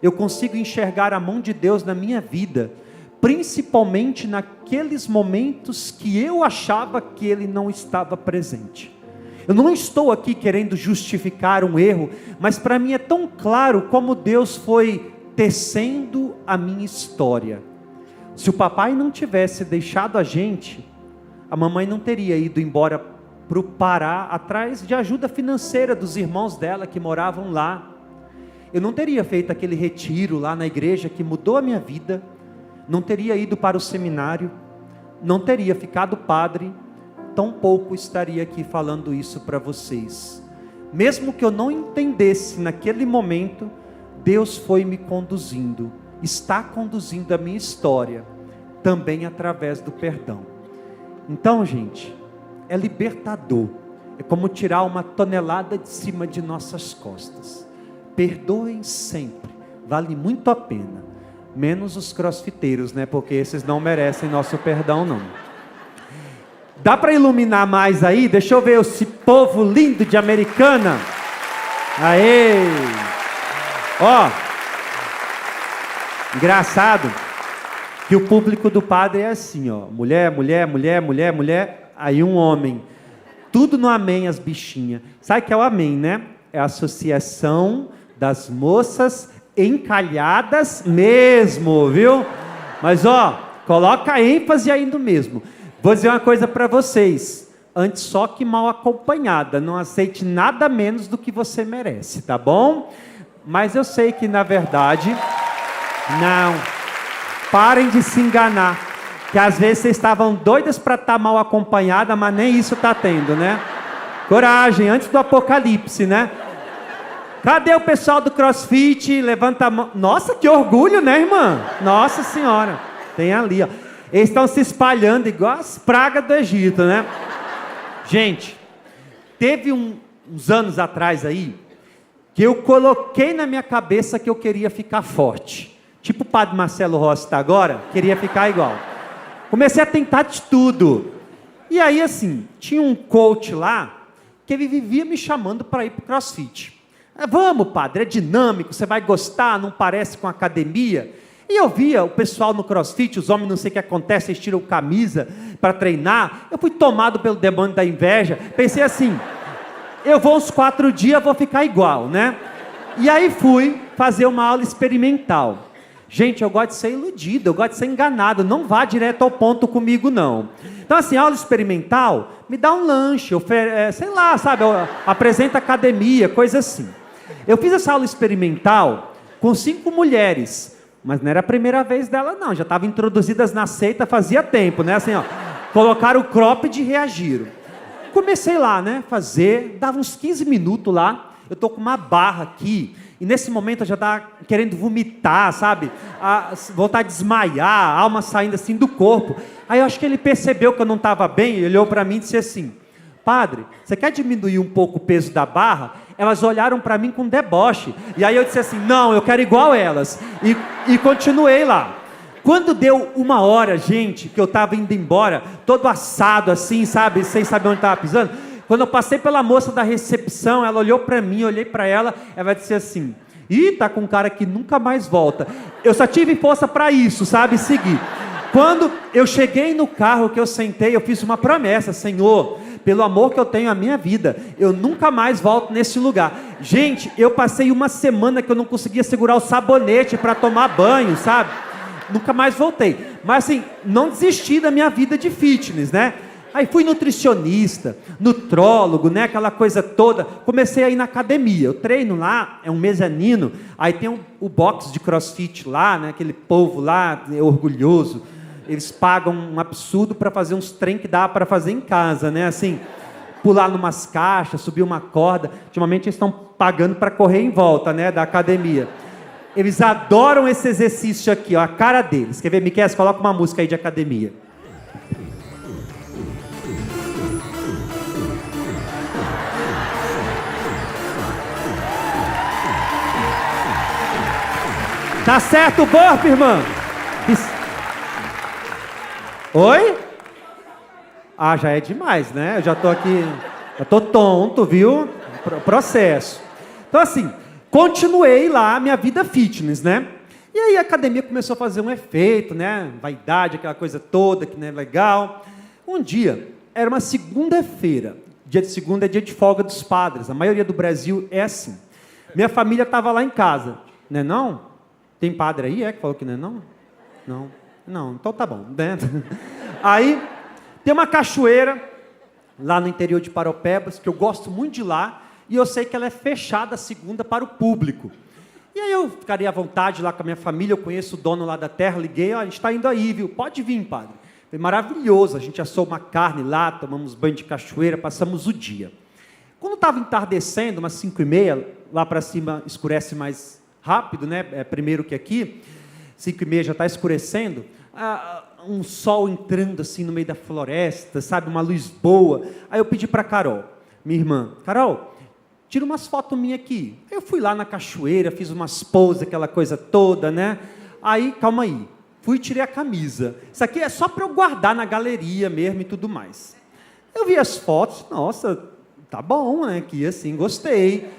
eu consigo enxergar a mão de Deus na minha vida, principalmente naqueles momentos que eu achava que Ele não estava presente. Eu não estou aqui querendo justificar um erro, mas para mim é tão claro como Deus foi tecendo a minha história. Se o papai não tivesse deixado a gente, a mamãe não teria ido embora para o Pará, atrás de ajuda financeira dos irmãos dela que moravam lá. Eu não teria feito aquele retiro lá na igreja que mudou a minha vida, não teria ido para o seminário, não teria ficado padre, tampouco estaria aqui falando isso para vocês. Mesmo que eu não entendesse naquele momento, Deus foi me conduzindo, está conduzindo a minha história, também através do perdão. Então, gente, é libertador, é como tirar uma tonelada de cima de nossas costas. Perdoem sempre, vale muito a pena. Menos os crossfiteiros, né? Porque esses não merecem nosso perdão, não. Dá para iluminar mais aí? Deixa eu ver esse povo lindo de Americana. Aê! Ó, engraçado que o público do padre é assim, ó. Mulher, mulher, mulher, mulher, mulher. Aí um homem. Tudo no amém, as bichinhas. Sabe o que é o amém, né? É a associação das moças encalhadas mesmo, viu? Mas ó, coloca ênfase aí no mesmo. Vou dizer uma coisa para vocês, antes só que mal acompanhada, não aceite nada menos do que você merece, tá bom? Mas eu sei que na verdade, não, parem de se enganar, que às vezes vocês estavam doidas para estar mal acompanhada, mas nem isso está tendo, né? Coragem, antes do apocalipse, né? Cadê o pessoal do CrossFit? Levanta a mão. Nossa, que orgulho, né, irmã? Nossa Senhora. Tem ali, ó. Eles estão se espalhando igual as pragas do Egito, né? Gente, teve uns anos atrás aí, que eu coloquei na minha cabeça que eu queria ficar forte. Tipo o padre Marcelo Rossi está agora, queria ficar igual. Comecei a tentar de tudo. E aí, assim, tinha um coach lá, que ele vivia me chamando para ir para o CrossFit. Vamos, padre, é dinâmico, você vai gostar, não parece com academia. E eu via o pessoal no CrossFit, os homens não sei o que acontece, eles tiram camisa para treinar. Eu fui tomado pelo demônio da inveja, pensei assim, eu vou uns 4 dias, vou ficar igual, né? E aí fui fazer uma aula experimental. Gente, eu gosto de ser iludido, eu gosto de ser enganado, não vá direto ao ponto comigo, não. Então, assim, aula experimental, me dá um lanche, sei lá, sabe, apresenta academia, coisa assim. Eu fiz essa aula experimental com 5 mulheres, mas não era a primeira vez dela, não, já estavam introduzidas na seita fazia tempo, né, assim, ó, colocaram o cropped e reagiram. Comecei lá, né, fazer, dava uns 15 minutos lá, eu tô com uma barra aqui, e nesse momento eu já estava querendo vomitar, sabe? Voltar a desmaiar, a alma saindo assim do corpo. Aí eu acho que ele percebeu que eu não estava bem, ele olhou para mim e disse assim, padre, você quer diminuir um pouco o peso da barra? Elas olharam para mim com deboche. E aí eu disse assim, não, eu quero igual elas. E continuei lá. Quando deu 1 hora, gente, que eu estava indo embora, todo assado assim, sabe? Sem saber onde estava pisando. Quando eu passei pela moça da recepção, ela olhou para mim, eu olhei para ela, ela disse assim, ih, tá com um cara que nunca mais volta. Eu só tive força para isso, sabe, seguir. Quando eu cheguei no carro que eu sentei, eu fiz uma promessa, Senhor, pelo amor que eu tenho à minha vida, eu nunca mais volto nesse lugar. Gente, eu passei 1 semana que eu não conseguia segurar o sabonete para tomar banho, sabe? Nunca mais voltei. Mas assim, não desisti da minha vida de fitness, né? Aí fui nutricionista, nutrólogo, né, aquela coisa toda. Comecei a ir na academia. Eu treino lá, é um mezanino. Aí tem o box de CrossFit lá, né, aquele povo lá, orgulhoso. Eles pagam um absurdo para fazer uns trem que dá para fazer em casa, né, assim, pular numas caixas, subir uma corda. Ultimamente eles estão pagando para correr em volta, né, da academia. Eles adoram esse exercício aqui, ó, a cara deles. Quer ver, Miquel? Coloca uma música aí de academia. Tá certo o burpe, irmã? Oi? Ah, já é demais, né? Eu já tô aqui, já tô tonto, viu? Processo. Então, assim, continuei lá a minha vida fitness, né? E aí a academia começou a fazer um efeito, né? Vaidade, aquela coisa toda, que não é legal. Um dia, era uma segunda-feira. Dia de segunda é dia de folga dos padres. A maioria do Brasil é assim. Minha família estava lá em casa, né não? Tem padre aí, que falou que não é não? Não. Não, então tá bom. Né? Aí, tem uma cachoeira lá no interior de Paropebas, que eu gosto muito de lá, e eu sei que ela é fechada a segunda para o público. E aí eu ficaria à vontade lá com a minha família, eu conheço o dono lá da terra, liguei, a gente está indo aí, viu? Pode vir, padre. Foi maravilhoso, a gente assou uma carne lá, tomamos banho de cachoeira, passamos o dia. Quando estava entardecendo, umas 5h30, lá para cima escurece mais rápido, né? Primeiro que aqui, 5h30 já está escurecendo, um sol entrando assim no meio da floresta, sabe, uma luz boa. Aí eu pedi para Carol, minha irmã, Carol, tira umas fotos minhas aqui. Eu fui lá na cachoeira, fiz umas poses, aquela coisa toda, né? Aí, calma aí, fui e tirei a camisa. Isso aqui é só para eu guardar na galeria mesmo e tudo mais. Eu vi as fotos, nossa, tá bom, né? Que assim, gostei.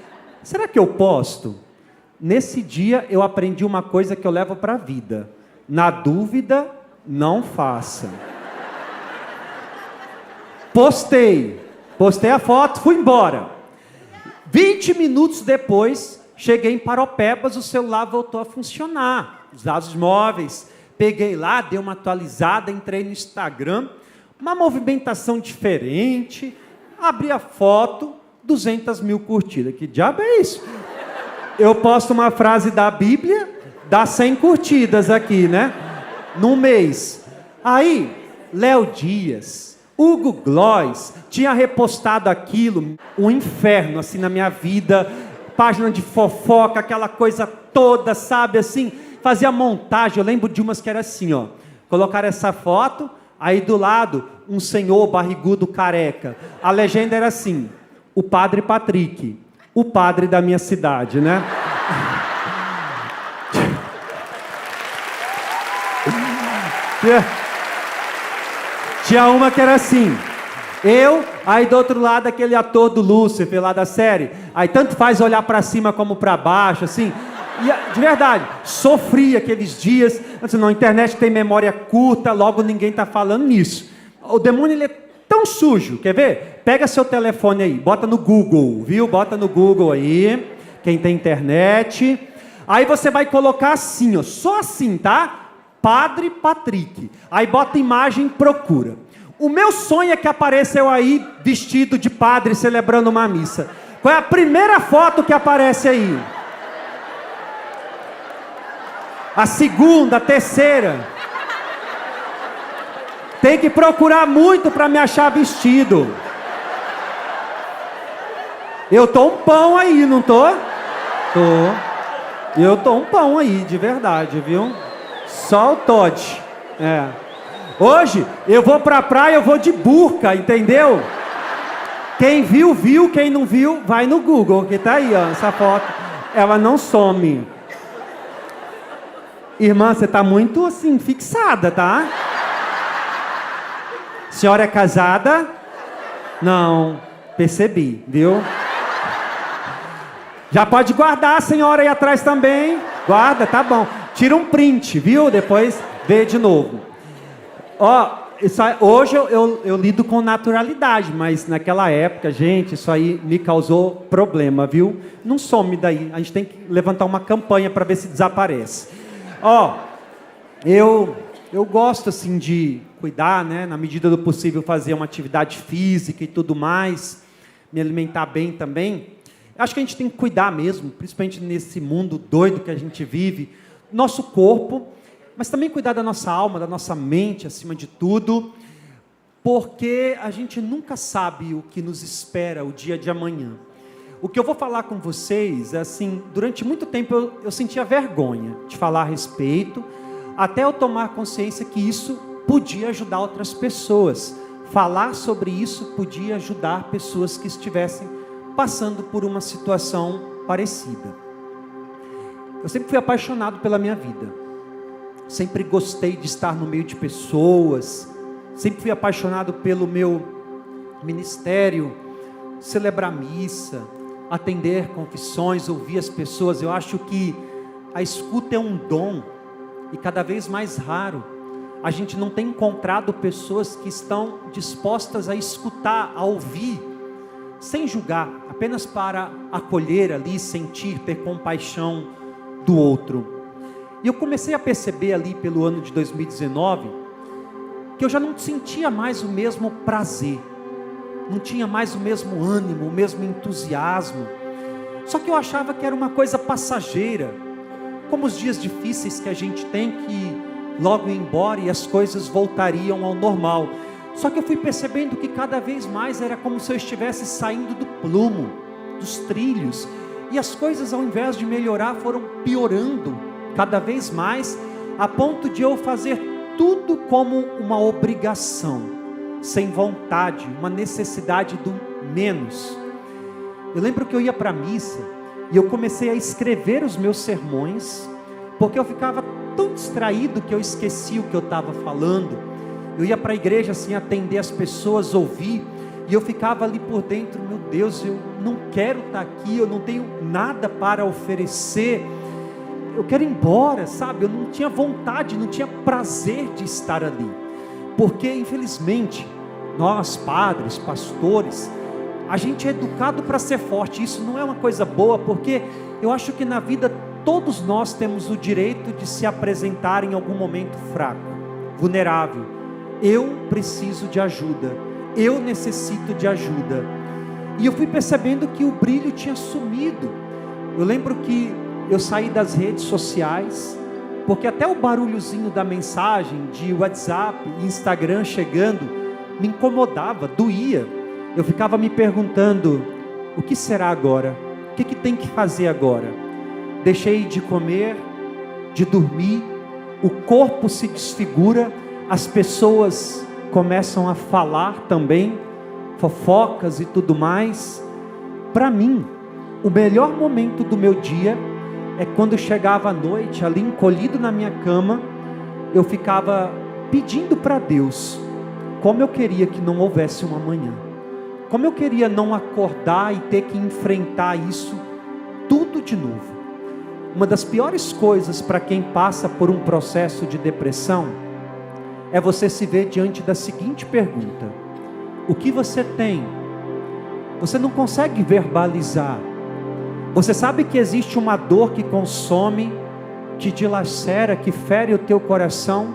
Será que eu posto? Nesse dia eu aprendi uma coisa que eu levo para a vida. Na dúvida, não faça. Postei a foto, fui embora. 20 minutos depois, cheguei em Paropebas, o celular voltou a funcionar. Os dados móveis, peguei lá, dei uma atualizada, entrei no Instagram, uma movimentação diferente, abri a foto, 200 mil curtidas. Que diabo é isso? Eu posto uma frase da Bíblia, dá 100 curtidas aqui, né? Num mês. Aí, Léo Dias, Hugo Gloss, tinha repostado aquilo, um inferno assim na minha vida, página de fofoca, aquela coisa toda, sabe, assim, fazia montagem. Eu lembro de umas que era assim, ó, colocaram essa foto, aí do lado, um senhor barrigudo careca. A legenda era assim, o padre Patrick, o padre da minha cidade, né? Tinha uma que era assim, aí do outro lado aquele ator do Lúcifer lá da série, aí tanto faz olhar para cima como para baixo, assim, e de verdade, sofri aqueles dias, assim, não, a internet tem memória curta, logo ninguém tá falando nisso. O demônio, ele é tão sujo, quer ver? Pega seu telefone aí, bota no Google, viu? Bota no Google aí, quem tem internet, aí você vai colocar assim, ó, só assim, tá? Padre Patrick, aí bota imagem, procura. O meu sonho é que apareceu aí vestido de padre celebrando uma missa. Qual é a primeira foto que aparece aí? A segunda, a terceira. Tem que procurar muito para me achar vestido. Eu tô um pão aí, não tô? Tô. Eu tô um pão aí, de verdade, viu? Só o Todd. É. Hoje, eu vou pra praia, eu vou de burca, entendeu? Quem viu, viu. Quem não viu, vai no Google, que tá aí, ó, essa foto. Ela não some. Irmã, você tá muito, assim, fixada, tá? Senhora é casada? Não. Percebi, viu? Já pode guardar a senhora aí atrás também. Guarda, tá bom. Tira um print, viu? Depois vê de novo. Ó, hoje eu lido com naturalidade, mas naquela época, gente, isso aí me causou problema, viu? Não some daí. A gente tem que levantar uma campanha para ver se desaparece. Ó, eu gosto, assim, de cuidar, né? Na medida do possível, fazer uma atividade física e tudo mais. Me alimentar bem também. Acho que a gente tem que cuidar mesmo, principalmente nesse mundo doido que a gente vive. Nosso corpo, mas também cuidar da nossa alma, da nossa mente, acima de tudo, porque a gente nunca sabe o que nos espera o dia de amanhã. O que eu vou falar com vocês, assim, durante muito tempo eu sentia vergonha de falar a respeito, até eu tomar consciência que isso podia ajudar outras pessoas. Falar sobre isso podia ajudar pessoas que estivessem passando por uma situação parecida. Eu sempre fui apaixonado pela minha vida. Sempre gostei de estar no meio de pessoas. Sempre fui apaixonado pelo meu ministério, celebrar missa, atender confissões, ouvir as pessoas. Eu acho que a escuta é um dom e cada vez mais raro. A gente não tem encontrado pessoas que estão dispostas a escutar, a ouvir, sem julgar, apenas para acolher ali, sentir, ter compaixão do outro. E eu comecei a perceber ali pelo ano de 2019 que eu já não sentia mais o mesmo prazer, não tinha mais o mesmo ânimo, o mesmo entusiasmo. Só que eu achava que era uma coisa passageira, como os dias difíceis que a gente tem, que logo ir embora e as coisas voltariam ao normal. Só que eu fui percebendo que cada vez mais era como se eu estivesse saindo do plumo, dos trilhos, e as coisas, ao invés de melhorar, foram piorando cada vez mais, a ponto de eu fazer tudo como uma obrigação, sem vontade, uma necessidade do menos. Eu lembro que eu ia para a missa e eu comecei a escrever os meus sermões, porque eu ficava tão distraído que eu esqueci o que eu estava falando. Eu ia para a igreja assim, atender as pessoas, ouvir, e eu ficava ali por dentro, meu Deus, eu não quero estar aqui, eu não tenho nada para oferecer, eu quero ir embora, sabe? Eu não tinha vontade, não tinha prazer de estar ali, porque infelizmente, nós padres, pastores, a gente é educado para ser forte. Isso não é uma coisa boa, porque eu acho que na vida todos nós temos o direito de se apresentar em algum momento fraco, vulnerável. Eu preciso de ajuda, eu necessito de ajuda. E eu fui percebendo que o brilho tinha sumido. Eu lembro que eu saí das redes sociais, porque até o barulhozinho da mensagem de WhatsApp e Instagram chegando me incomodava, doía. Eu ficava me perguntando, o que será agora? O que tem que fazer agora? Deixei de comer, de dormir, o corpo se desfigura, as pessoas começam a falar também, fofocas e tudo mais. Para mim, o melhor momento do meu dia é quando chegava à noite, ali encolhido na minha cama, eu ficava pedindo para Deus, como eu queria que não houvesse um amanhã, como eu queria não acordar e ter que enfrentar isso tudo de novo. Uma das piores coisas para quem passa por um processo de depressão é você se ver diante da seguinte pergunta: o que você tem? Você não consegue verbalizar. Você sabe que existe uma dor que consome, que dilacera, que fere o teu coração,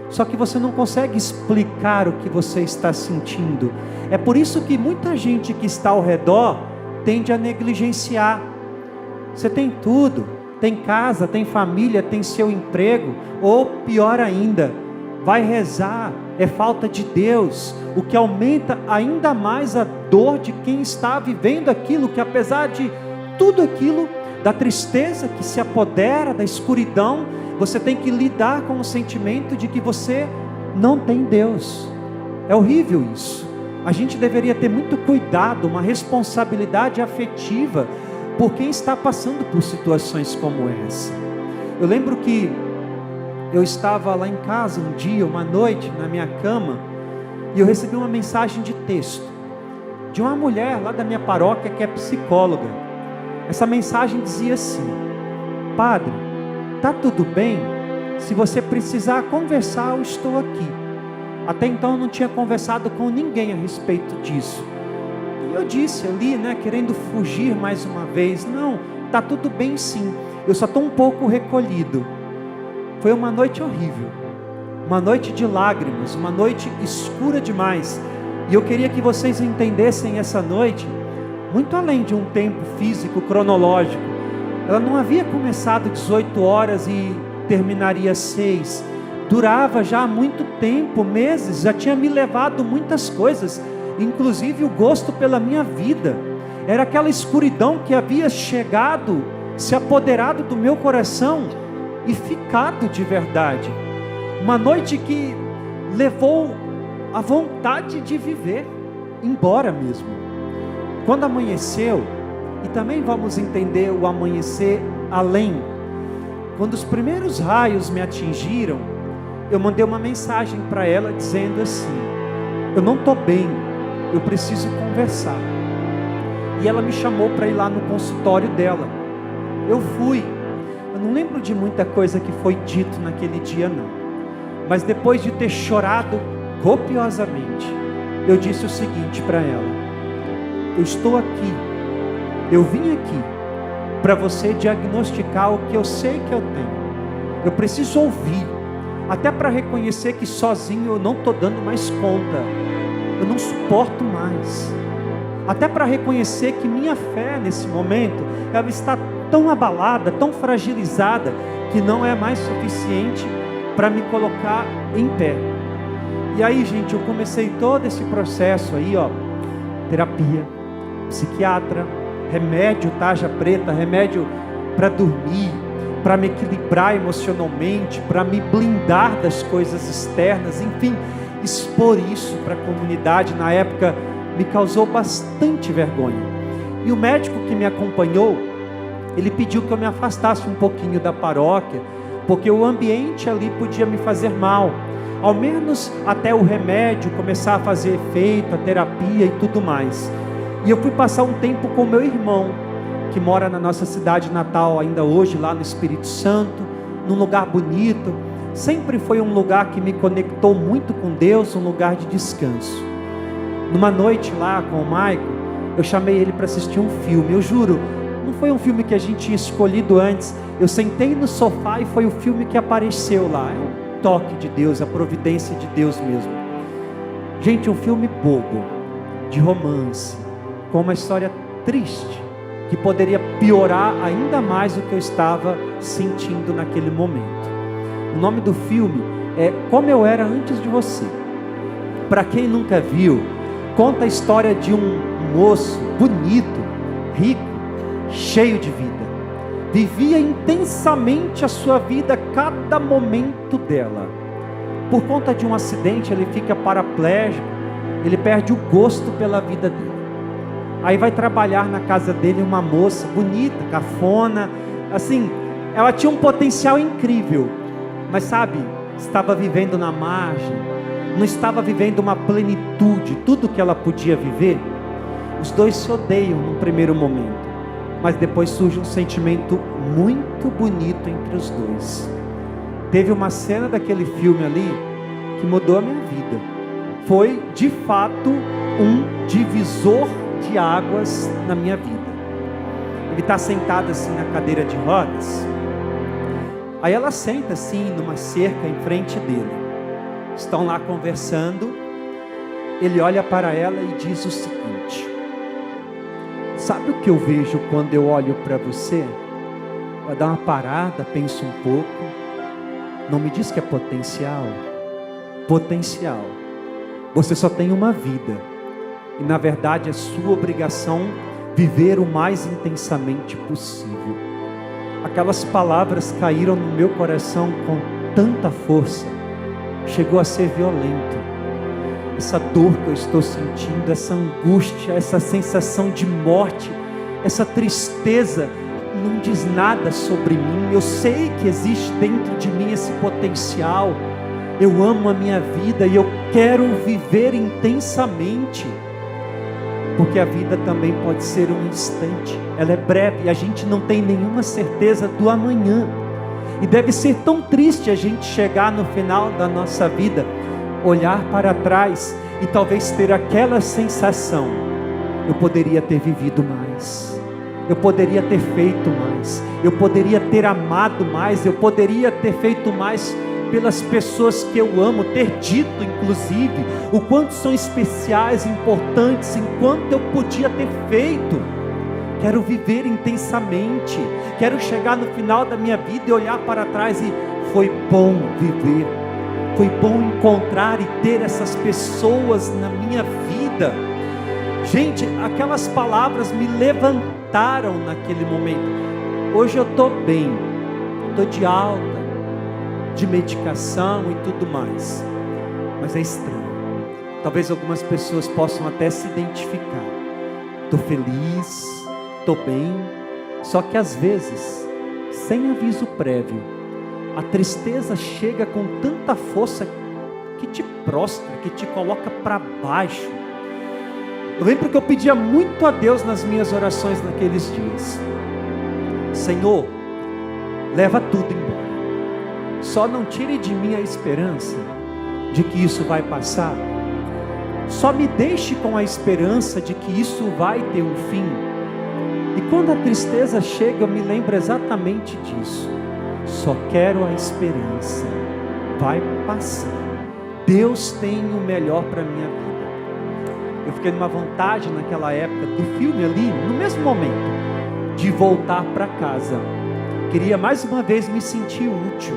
só que você não consegue explicar o que você está sentindo. É por isso que muita gente que está ao redor tende a negligenciar. Você tem tudo, tem casa, tem família, tem seu emprego, ou pior ainda, vai rezar, é falta de Deus, o que aumenta ainda mais a dor de quem está vivendo aquilo, que apesar de tudo aquilo, da tristeza que se apodera, da escuridão, você tem que lidar com o sentimento de que você não tem Deus. É horrível isso. A gente deveria ter muito cuidado, uma responsabilidade afetiva por quem está passando por situações como essa. Eu lembro que eu estava lá em casa um dia, uma noite, na minha cama, e eu recebi uma mensagem de texto de uma mulher lá da minha paróquia que é psicóloga. Essa mensagem dizia assim: padre, tá tudo bem? Se você precisar conversar, eu estou aqui. Até então eu não tinha conversado com ninguém a respeito disso. E eu disse ali, querendo fugir mais uma vez: não, tá tudo bem sim, eu só estou um pouco recolhido. Foi uma noite horrível, uma noite de lágrimas, uma noite escura demais. E eu queria que vocês entendessem essa noite, muito além de um tempo físico, cronológico. Ela não havia começado 18 horas e terminaria 6. Durava já há muito tempo, meses, já tinha me levado muitas coisas, inclusive o gosto pela minha vida. Era aquela escuridão que havia chegado, se apoderado do meu coração e ficado de verdade. Uma noite que levou a vontade de viver embora mesmo. Quando amanheceu, e também vamos entender o amanhecer além, quando os primeiros raios me atingiram, eu mandei uma mensagem para ela dizendo assim: eu não estou bem, eu preciso conversar. E ela me chamou para ir lá no consultório dela. Eu fui. Eu não lembro de muita coisa que foi dito naquele dia não, mas depois de ter chorado copiosamente, eu disse o seguinte para ela: eu estou aqui, eu vim aqui para você diagnosticar o que eu sei que eu tenho. Eu preciso ouvir, até para reconhecer que sozinho eu não estou dando mais conta, eu não suporto mais, até para reconhecer que minha fé nesse momento, ela está tão abalada, tão fragilizada, que não é mais suficiente para me colocar em pé. E aí, gente, eu comecei todo esse processo aí, terapia, psiquiatra, remédio tarja preta, remédio para dormir, para me equilibrar emocionalmente, para me blindar das coisas externas, enfim, expor isso para a comunidade. Na época me causou bastante vergonha. E o médico que me acompanhou, ele pediu que eu me afastasse um pouquinho da paróquia, porque o ambiente ali podia me fazer mal, ao menos até o remédio começar a fazer efeito, a terapia e tudo mais. E eu fui passar um tempo com meu irmão, que mora na nossa cidade natal ainda hoje, lá no Espírito Santo, num lugar bonito. Sempre foi um lugar que me conectou muito com Deus, um lugar de descanso. Numa noite lá com o Maico, eu chamei ele para assistir um filme. Eu juro, não foi um filme que a gente tinha escolhido antes. Eu sentei no sofá e foi o filme que apareceu lá. É um toque de Deus, a providência de Deus mesmo. Gente, um filme bobo, de romance, com uma história triste, que poderia piorar ainda mais o que eu estava sentindo naquele momento. O nome do filme é Como Eu Era Antes de Você. Para quem nunca viu, conta a história de um moço bonito, rico, cheio de vida, vivia intensamente a sua vida, cada momento dela. Por conta de um acidente, ele fica paraplégico, ele perde o gosto pela vida dele. Aí vai trabalhar na casa dele uma moça bonita, cafona, assim, ela tinha um potencial incrível, mas sabe, estava vivendo na margem, não estava vivendo uma plenitude, tudo que ela podia viver. Os dois se odeiam no primeiro momento, mas depois surge um sentimento muito bonito entre os dois. Teve uma cena daquele filme ali que mudou a minha vida. Foi de fato um divisor de águas na minha vida. Ele está sentado assim na cadeira de rodas. Aí ela senta assim numa cerca em frente dele. Estão lá conversando. Ele olha para ela e diz o seguinte: sabe o que eu vejo quando eu olho para você? Vai dar uma parada, pensa um pouco. Não me diz que é potencial. Potencial. Você só tem uma vida. E na verdade é sua obrigação viver o mais intensamente possível. Aquelas palavras caíram no meu coração com tanta força. Chegou a ser violento. Essa dor que eu estou sentindo, essa angústia, essa sensação de morte, essa tristeza, não diz nada sobre mim. Eu sei que existe dentro de mim esse potencial. Eu amo a minha vida e eu quero viver intensamente. Porque a vida também pode ser um instante. Ela é breve e a gente não tem nenhuma certeza do amanhã. E deve ser tão triste a gente chegar no final da nossa vida, olhar para trás e talvez ter aquela sensação: eu poderia ter vivido mais, eu poderia ter feito mais, eu poderia ter amado mais, eu poderia ter feito mais pelas pessoas que eu amo, ter dito inclusive o quanto são especiais, importantes, enquanto eu podia ter feito. Quero viver intensamente, quero chegar no final da minha vida e olhar para trás e foi bom viver, foi bom encontrar e ter essas pessoas na minha vida. Gente, aquelas palavras me levantaram naquele momento. Hoje eu estou bem, estou de alta, de medicação e tudo mais, mas é estranho. Talvez algumas pessoas possam até se identificar. Estou feliz, estou bem, só que às vezes, sem aviso prévio, a tristeza chega com tanta força que te prostra, que te coloca para baixo. Eu lembro que eu pedia muito a Deus nas minhas orações naqueles dias: Senhor, leva tudo embora, só não tire de mim a esperança de que isso vai passar, só me deixe com a esperança de que isso vai ter um fim. E quando a tristeza chega, eu me lembro exatamente disso: só quero a esperança, vai passar, Deus tem o melhor para a minha vida. Eu fiquei numa vontade naquela época do filme ali, no mesmo momento, de voltar para casa. Queria mais uma vez me sentir útil,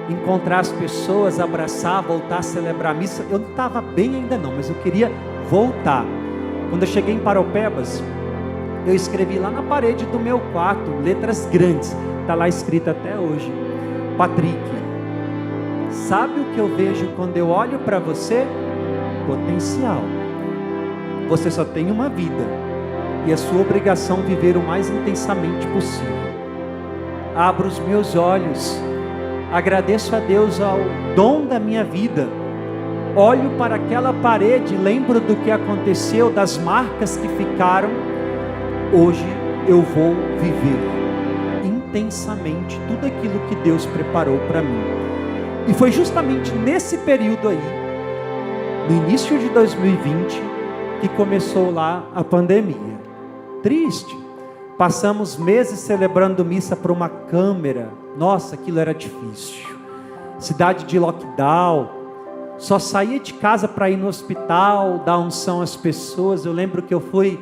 encontrar as pessoas, abraçar, voltar a celebrar a missa. Eu não estava bem ainda não, mas eu queria voltar. Quando eu cheguei em Paropebas, eu escrevi lá na parede do meu quarto, letras grandes, está lá escrito até hoje: Patrick, sabe o que eu vejo quando eu olho para você? Potencial. Você só tem uma vida, e é sua obrigação viver o mais intensamente possível. Abro os meus olhos, agradeço a Deus ao dom da minha vida, olho para aquela parede, lembro do que aconteceu, das marcas que ficaram. Hoje eu vou viver intensamente tudo aquilo que Deus preparou para mim. E foi justamente nesse período aí, no início de 2020, que começou lá a pandemia. Triste. Passamos meses celebrando missa por uma câmera. Nossa, aquilo era difícil. Cidade de lockdown. Só saía de casa para ir no hospital, dar unção às pessoas. Eu lembro que eu fui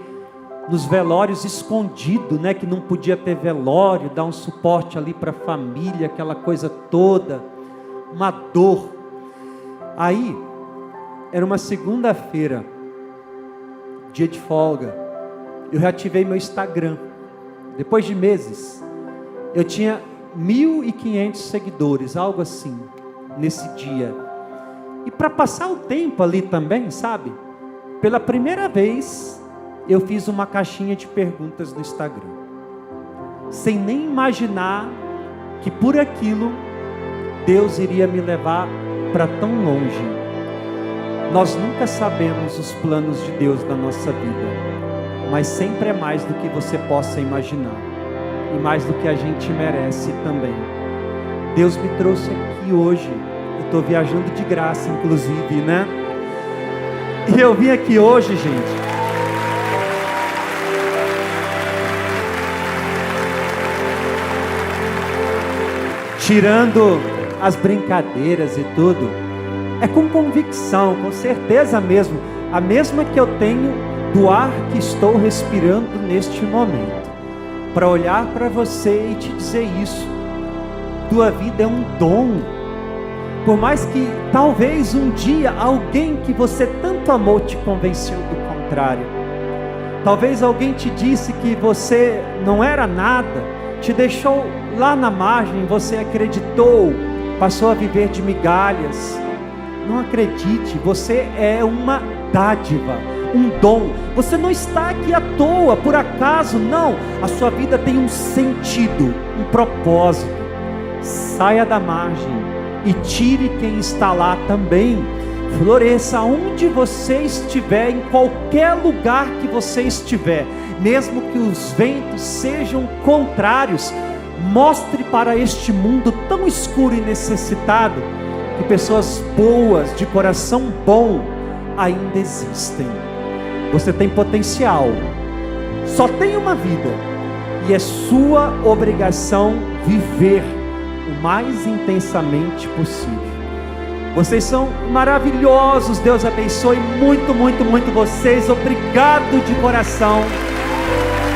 nos velórios escondido, né? Que não podia ter velório, dar um suporte ali para a família, aquela coisa toda. Uma dor. Aí, era uma segunda-feira, dia de folga. Eu reativei meu Instagram. depois de meses, eu tinha 1.500 seguidores, algo assim, nesse dia. E para passar o tempo ali também, sabe? Pela primeira vez, eu fiz uma caixinha de perguntas no Instagram, sem nem imaginar que por aquilo Deus iria me levar para tão longe. Nós nunca sabemos os planos de Deus na nossa vida, mas sempre é mais do que você possa imaginar, e mais do que a gente merece também. Deus me trouxe aqui hoje, eu estou viajando de graça inclusive, né? E eu vim aqui hoje, gente, tirando as brincadeiras e tudo, é com convicção, com certeza mesmo, a mesma que eu tenho do ar que estou respirando neste momento, para olhar para você e te dizer isso. Tua vida é um dom. Por mais que talvez um dia alguém que você tanto amou te convenceu do contrário, talvez alguém te disse que você não era nada, te deixou lá na margem, você acreditou, passou a viver de migalhas. Não acredite, você é uma dádiva, um dom. Você não está aqui à toa, por acaso, não. A sua vida tem um sentido, um propósito. Saia da margem e tire quem está lá também. Floresça onde você estiver, em qualquer lugar que você estiver, mesmo que os ventos sejam contrários. Mostre para este mundo tão escuro e necessitado que pessoas boas, de coração bom, ainda existem. Você tem potencial, só tem uma vida, e é sua obrigação viver o mais intensamente possível. Vocês são maravilhosos, Deus abençoe muito, muito, muito vocês. Obrigado de coração,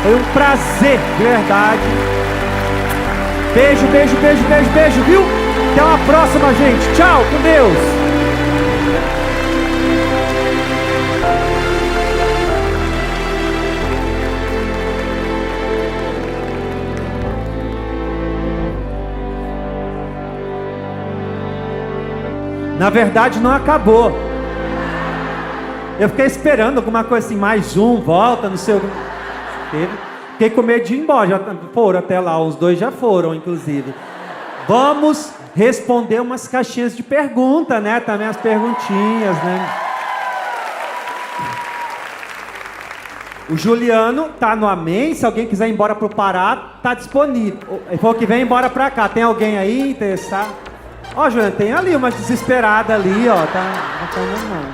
foi um prazer, de verdade. Beijo, beijo, beijo, beijo, beijo, viu? Até uma próxima, gente. Tchau, com Deus. Na verdade não acabou. Eu fiquei esperando alguma coisa assim, mais um, volta, não sei o que. Fiquei com medo de ir embora, já foram até lá, os dois já foram, inclusive. Vamos responder umas caixinhas de pergunta, né? Também as perguntinhas, né? O Juliano tá no Amém, se alguém quiser ir embora pro Pará, tá disponível. Ele falou que vem embora pra cá, tem alguém aí interessado? Ó, Juliano, tem ali uma desesperada ali, ó, tá não.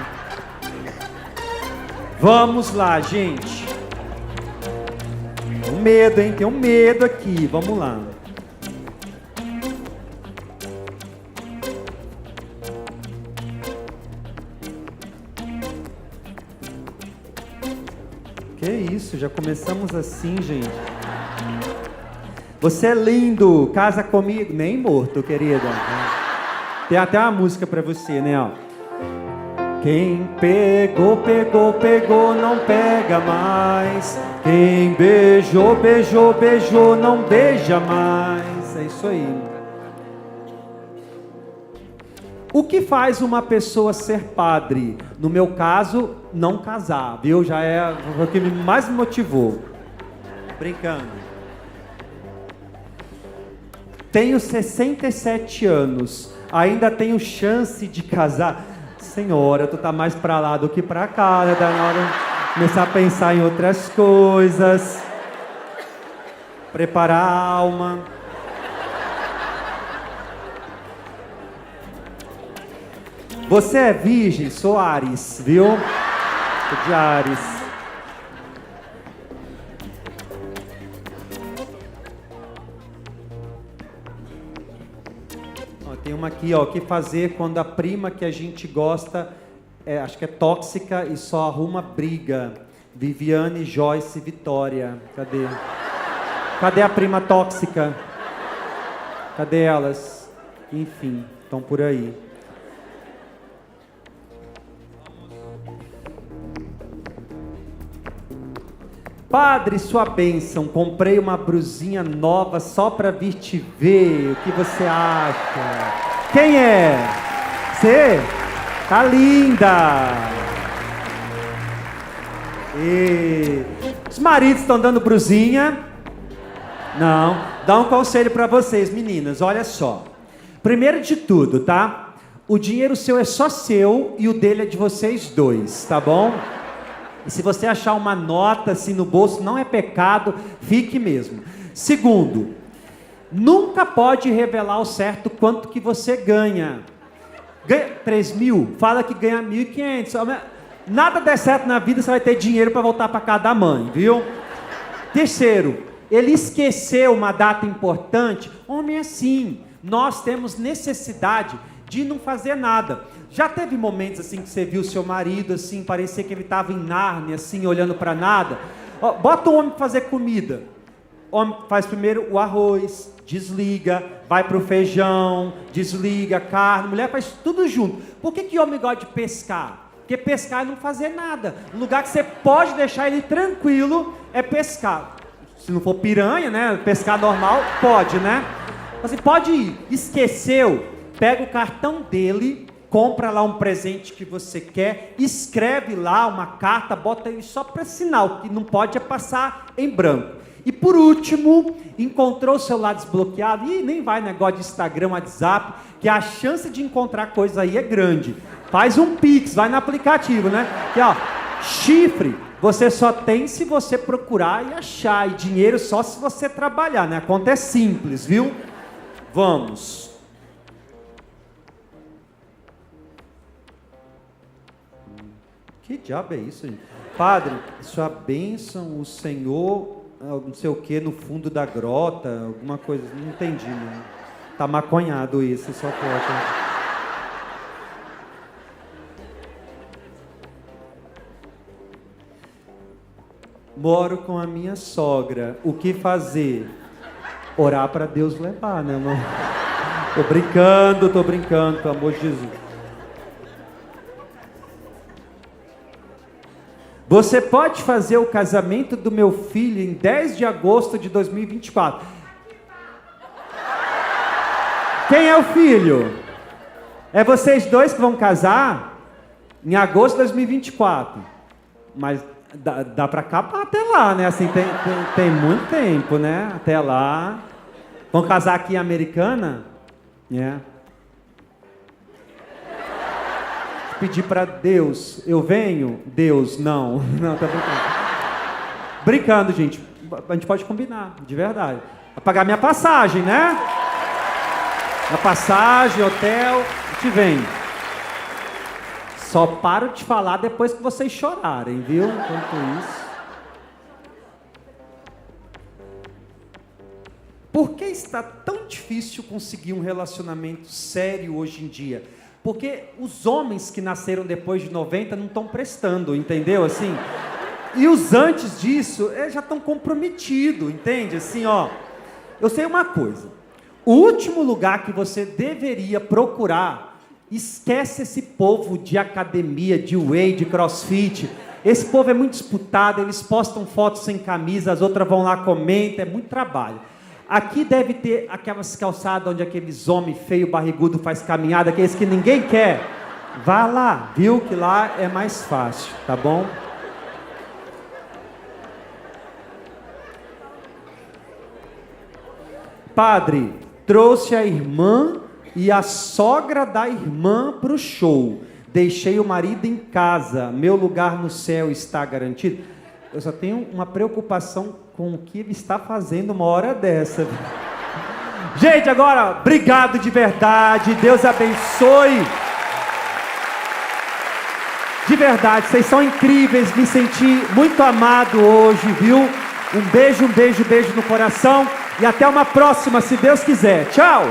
Vamos lá, gente. Tem um medo, hein? Tem um medo aqui, vamos lá. Que isso, já começamos assim, gente. Você é lindo, casa comigo. Nem morto, querida. Tem até uma música pra você, né, ó. Quem pegou, pegou, pegou, não pega mais. Quem beijou, beijou, beijou, não beija mais. É isso aí. O que faz uma pessoa ser padre? No meu caso, não casar, viu? Já é o que mais me motivou. Brincando. Tenho 67 anos. Ainda tenho chance de casar. Senhora, tu tá mais pra lá do que pra cá, né? Tá na hora de começar a pensar em outras coisas. Preparar a alma. Você é virgem? Sou Áries, viu? Sou de Áries. Tem uma aqui, ó, o que fazer quando a prima que a gente gosta, acho que é tóxica e só arruma briga. Viviane, Joyce, Vitória. Cadê? Cadê a prima tóxica? Cadê elas? Enfim, estão por aí. Padre, sua bênção, comprei uma brusinha nova só para vir te ver, o que você acha? Quem é? Você? Tá linda! E... Os maridos estão dando brusinha? Não. Dá um conselho para vocês, meninas, olha só. Primeiro de tudo, tá? O dinheiro seu é só seu e o dele é de vocês dois, tá bom? E se você achar uma nota assim no bolso, não é pecado, fique mesmo. Segundo, nunca pode revelar ao certo quanto que você ganha. Ganha 3 mil? Fala que ganha 1.500. Nada der certo na vida, você vai ter dinheiro para voltar para casa da mãe, viu? Terceiro, ele esqueceu uma data importante. Homem é assim, nós temos necessidade de não fazer nada. Já teve momentos assim que você viu seu marido assim, parecia que ele estava em Nárnia, assim, olhando para nada? Ó, bota o homem para fazer comida. O homem faz primeiro o arroz, desliga, vai para o feijão, desliga a carne, mulher faz tudo junto. Por que o homem gosta de pescar? Porque pescar é não fazer nada. O lugar que você pode deixar ele tranquilo é pescar. Se não for piranha, né? Pescar normal, pode, né? Assim, pode ir. Esqueceu, pega o cartão dele, compra lá um presente que você quer, escreve lá uma carta, bota ele só para sinal, que não pode é passar em branco. E por último, encontrou o celular desbloqueado, e nem vai negócio de Instagram, WhatsApp, que a chance de encontrar coisa aí é grande. Faz um Pix, vai no aplicativo, né? Que, ó, chifre, você só tem se você procurar e achar, e dinheiro só se você trabalhar, né? A conta é simples, viu? Vamos. Que diabo é isso, gente? Padre, sua bênção, o Senhor, não sei o que, no fundo da grota, alguma coisa, não entendi, né? Tá maconhado isso, só pode. Moro com a minha sogra, o que fazer? Orar para Deus levar, né, irmão? Tô brincando, pelo amor de Jesus. Você pode fazer o casamento do meu filho em 10 de agosto de 2024. Quem é o filho? É vocês dois que vão casar em agosto de 2024. Mas dá para acabar até lá, né? Assim, tem muito tempo, né? Até lá. Vão casar aqui em Americana? É. Pedir para Deus, eu venho? Deus, não. Não, tá brincando. Brincando, gente. A gente pode combinar, de verdade. Vai pagar minha passagem, né? A passagem, hotel, a gente vem. Só paro de falar depois que vocês chorarem, viu? Enquanto isso. Por que está tão difícil conseguir um relacionamento sério hoje em dia? Porque os homens que nasceram depois de 90 não estão prestando, entendeu? Assim, e os antes disso já estão comprometidos, entende? Assim, ó, eu sei uma coisa. O último lugar que você deveria procurar, esquece esse povo de academia, de whey, de crossfit. Esse povo é muito disputado, eles postam fotos sem camisa, as outras vão lá, comentam, é muito trabalho. Aqui deve ter aquelas calçadas onde aqueles homens feios, barrigudo faz caminhada, aqueles que ninguém quer. Vá lá, viu que lá é mais fácil, tá bom? Padre, trouxe a irmã e a sogra da irmã para o show. Deixei o marido em casa, meu lugar no céu está garantido. Eu só tenho uma preocupação com o que ele está fazendo uma hora dessa. Gente, agora, obrigado de verdade, Deus abençoe. De verdade, vocês são incríveis, me senti muito amado hoje, viu? Um beijo no coração e até uma próxima, se Deus quiser. Tchau!